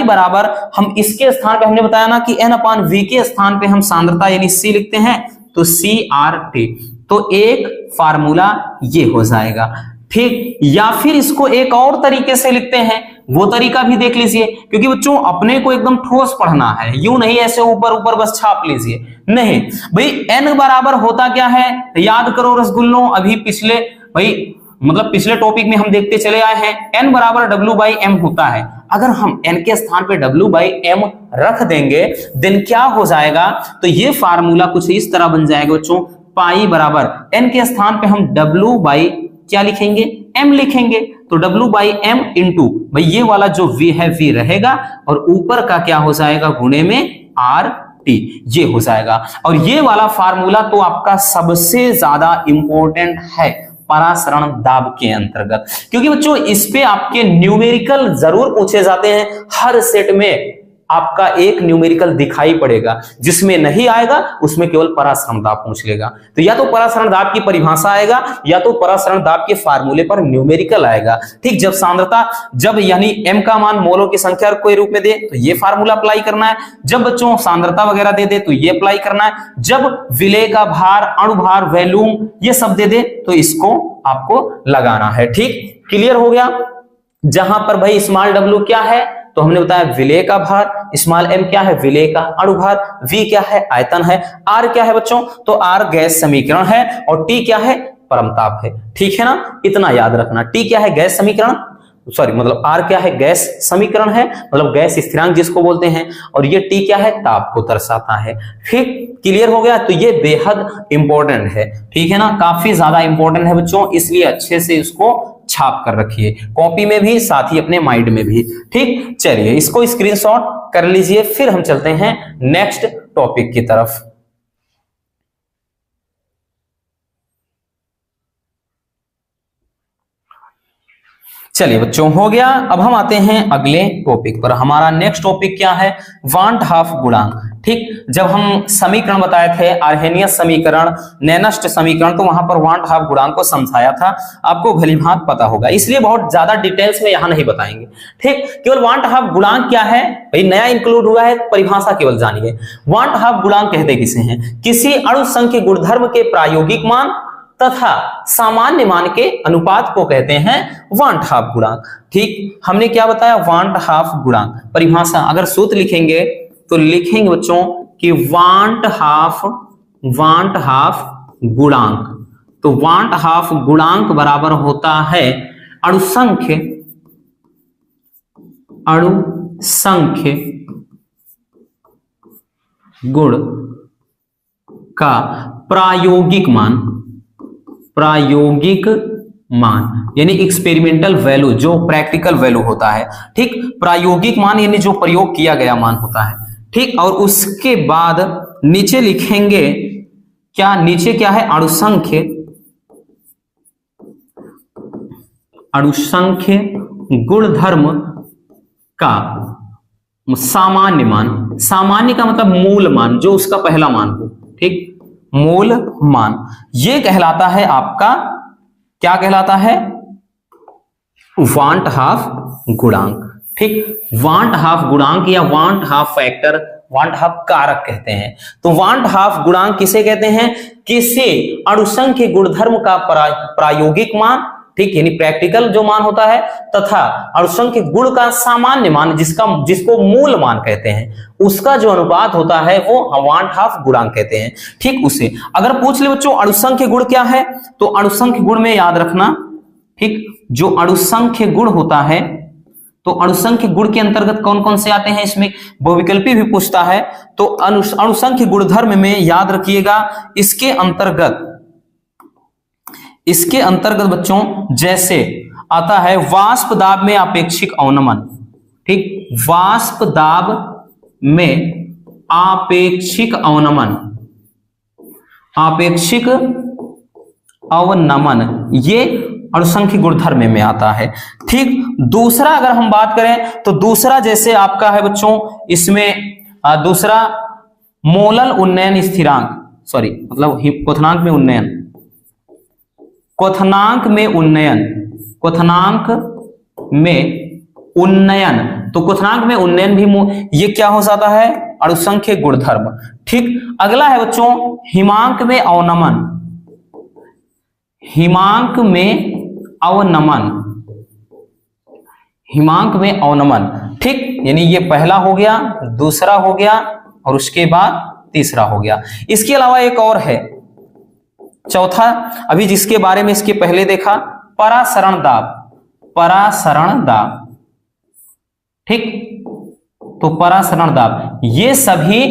बराबर हम इसके स्थान पे हमने बताया ना कि एन अपान वी के स्थान पे हम सांद्रता यानी सी लिखते हैं, तो सी आर टी। तो एक फार्मूला ये हो जाएगा। ठीक, या फिर इसको एक और तरीके से लिखते हैं, वो तरीका भी देख लीजिए, क्योंकि बच्चों अपने को एकदम ठोस पढ़ना है, यूं नहीं ऐसे ऊपर ऊपर बस छाप लीजिए, नहीं भाई। एन बराबर होता क्या है? याद करो रसगुल्लों, अभी पिछले टॉपिक में हम देखते चले आए हैं, एन बराबर W/m होता है। अगर हम एन के स्थान पे W/m रख देंगे देन क्या हो जाएगा? तो ये फार्मूला कुछ इस तरह बन जाएगा बच्चों, पाई बराबर n के स्थान पे हम W बाई क्या लिखेंगे, m लिखेंगे। तो W बाई एम इंटू भाई ये वाला जो V है V रहेगा और ऊपर का क्या हो जाएगा गुणे में RT, ये हो जाएगा। और ये वाला फार्मूला तो आपका सबसे ज्यादा इंपॉर्टेंट है परासरण दाब के अंतर्गत, क्योंकि बच्चों इस पे आपके न्यूमेरिकल जरूर पूछे जाते हैं। हर सेट में आपका एक न्यूमेरिकल दिखाई पड़ेगा, जिसमें नहीं आएगा उसमें केवल परासरण दाब पूछ लेगा। तो या तो परासरण दाब की परिभाषा आएगा या तो परासरण दाब के फार्मूले पर न्यूमेरिकल आएगा। ठीक, जब सांद्रता जब यानी m का मान मोलों की संख्या के रूप में दे तो ये फार्मूला अप्लाई करना है, जब बच्चों सांद्रता वगैरह दे दे तो ये अप्लाई करना है, जब विलेय का भार, अणुभार, वैल्यूम ये सब दे दे तो इसको आपको लगाना है। ठीक, क्लियर हो गया। जहां पर भाई स्मॉल w क्या है तो हमने बताया विलेय का भार, स्मॉल m क्या है विलेय का अणुभार, v क्या है आयतन है, r क्या है बच्चों तो r गैस समीकरण है और t क्या है परमताप है। ठीक है ना, इतना याद रखना। t क्या है गैस समीकरण, सॉरी मतलब r क्या है गैस समीकरण है, मतलब गैस स्थिरांक जिसको बोलते हैं, और ये t क्या है ताप को दर्शाता है। ठीक, क्लियर हो गया। तो ये बेहद इंपॉर्टेंट है, ठीक है ना, काफी ज्यादा इंपॉर्टेंट है बच्चों, इसलिए अच्छे से इसको छाप कर रखिए कॉपी में भी, साथ ही अपने माइंड में भी। ठीक, चलिए इसको स्क्रीनशॉट कर लीजिए, फिर हम चलते हैं नेक्स्ट टॉपिक की तरफ। चलिए बच्चों हो गया। अब हम आते हैं अगले टॉपिक पर। हमारा नेक्स्ट टॉपिक क्या है, वांट हाफ गुणांक। ठीक, जब हम समीकरण बताए थे आर्हेनियस समीकरण, नैनस्ट समीकरण, तो वहां पर वांट हाफ गुणांक को समझाया था, आपको भलीभांत पता होगा, इसलिए बहुत ज्यादा डिटेल्स में यहां नहीं बताएंगे। ठीक, केवल वांट हाफ गुणांक क्या है भाई, नया इंक्लूड हुआ है, परिभाषा केवल जानिए। वांट हाफ गुणांक कहते किसे हैं, किसी अणु संख्य गुणधर्म के प्रायोगिक मान तथा सामान्य मान के अनुपात को कहते हैं वांट हाफ गुणांक। ठीक, हमने क्या बताया वांट हाफ गुणांक, परिभाषा अगर सूत्र लिखेंगे तो लिखेंगे बच्चों कि वांट हाफ गुणांक, तो वांट हाफ गुणांक बराबर होता है अणुसंख्य गुण का प्रायोगिक मान यानी एक्सपेरिमेंटल वैल्यू, जो प्रैक्टिकल वैल्यू होता है। ठीक, प्रायोगिक मान यानी जो प्रयोग किया गया मान होता है। ठीक, और उसके बाद नीचे लिखेंगे क्या, नीचे क्या है अणुसंख्य गुणधर्म का सामान्य मान। सामान्य का मतलब मूल मान, जो उसका पहला मान हो। ठीक, मूल मान ये कहलाता है आपका, क्या कहलाता है वांट हाफ गुणांक। ठीक, वांट हाफ गुणांक या want half factor, want half कारक कहते हैं। तो वांट हाफ गुणांक किसे कहते हैं, किसी अणुसंख्य गुणधर्म का प्रायोगिक मान, ठीक, यानी प्रैक्टिकल जो मान होता है, तथा अणुसंख्य गुण का सामान्य मान जिसको मूल मान कहते हैं, उसका जो अनुपात होता है वो वांट हाफ गुणांक कहते हैं। ठीक, उसे अगर पूछ ले बच्चों अणुसंख्य गुण क्या है, तो अणुसंख्य गुण में याद रखना, ठीक, जो अणुसंख्य गुण होता है, तो अणुसंख्य गुण के अंतर्गत कौन कौन से आते हैं, इसमें बहुविकल्पी भी पूछता है। तो अणुसंख्य गुणधर्म में याद रखिएगा, इसके अंतर्गत बच्चों जैसे आता है वाष्प दाब में अपेक्षिक अवनमन। ठीक, वाष्प दाब में आपेक्षिक अवनमन ये अणुसंख्य गुणधर्म में आता है। ठीक, दूसरा अगर हम बात करें तो दूसरा जैसे आपका है बच्चों, इसमें दूसरा मोलल उन्नयन स्थिरांक, सॉरी मतलब क्वथनांक में उन्नयन, तो क्वथनांक में उन्नयन भी ये क्या हो जाता है अणुसंख्य गुणधर्म। ठीक, अगला है बच्चों हिमांक में अवनमन। ठीक, यानी ये पहला हो गया, दूसरा हो गया और उसके बाद तीसरा हो गया। इसके अलावा एक और है चौथा, अभी जिसके बारे में इसके पहले देखा, परासरण दाब। ठीक, तो परासरण दाब ये सभी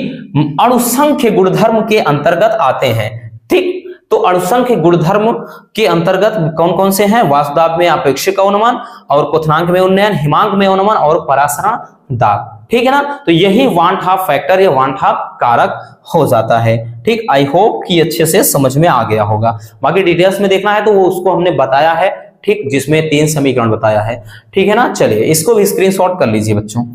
अणुसंख्य गुणधर्म के अंतर्गत आते हैं। ठीक, तो अणुसंख्य गुणधर्म के अंतर्गत कौन कौन से हैं? वासुदाब में आपेक्षिक अवनमन, और क्वथनांक में उन्नयन, हिमांक में अवनमन और परासरण दाब। ठीक है ना, तो यही वान हाफ फैक्टर या वान हाफ कारक हो जाता है। ठीक, आई होप कि अच्छे से समझ में आ गया होगा। बाकी डिटेल्स में देखना है तो वो उसको हमने बताया है, ठीक, जिसमें 3 समीकरण बताया है। ठीक है ना, चलिए इसको भी स्क्रीनशॉट कर लीजिए बच्चों।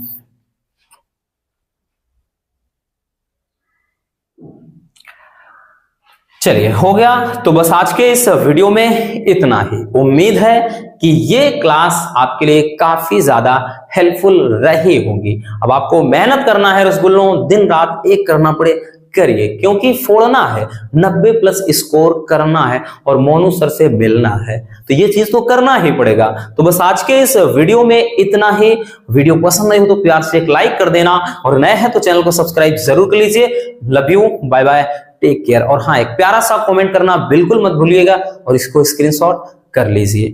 चलिए हो गया, तो बस आज के इस वीडियो में इतना ही। उम्मीद है कि ये क्लास आपके लिए काफी ज्यादा हेल्पफुल रही होगी। अब आपको मेहनत करना है रसगुल्लों, दिन रात एक करना पड़े करिए, क्योंकि फोड़ना है, 90 प्लस स्कोर करना है और मोनू सर से मिलना है, तो ये चीज तो करना ही पड़ेगा। तो बस आज के इस वीडियो में इतना ही। वीडियो पसंद आई हो तो प्यार से एक लाइक कर देना, और नए हैं तो चैनल को सब्सक्राइब जरूर कर लीजिए। Love you, bye bye, take care. और हाँ, एक प्यारा सा कमेंट करना बिल्कुल मत भूलिएगा और इसको स्क्रीनशॉट कर लीजिए।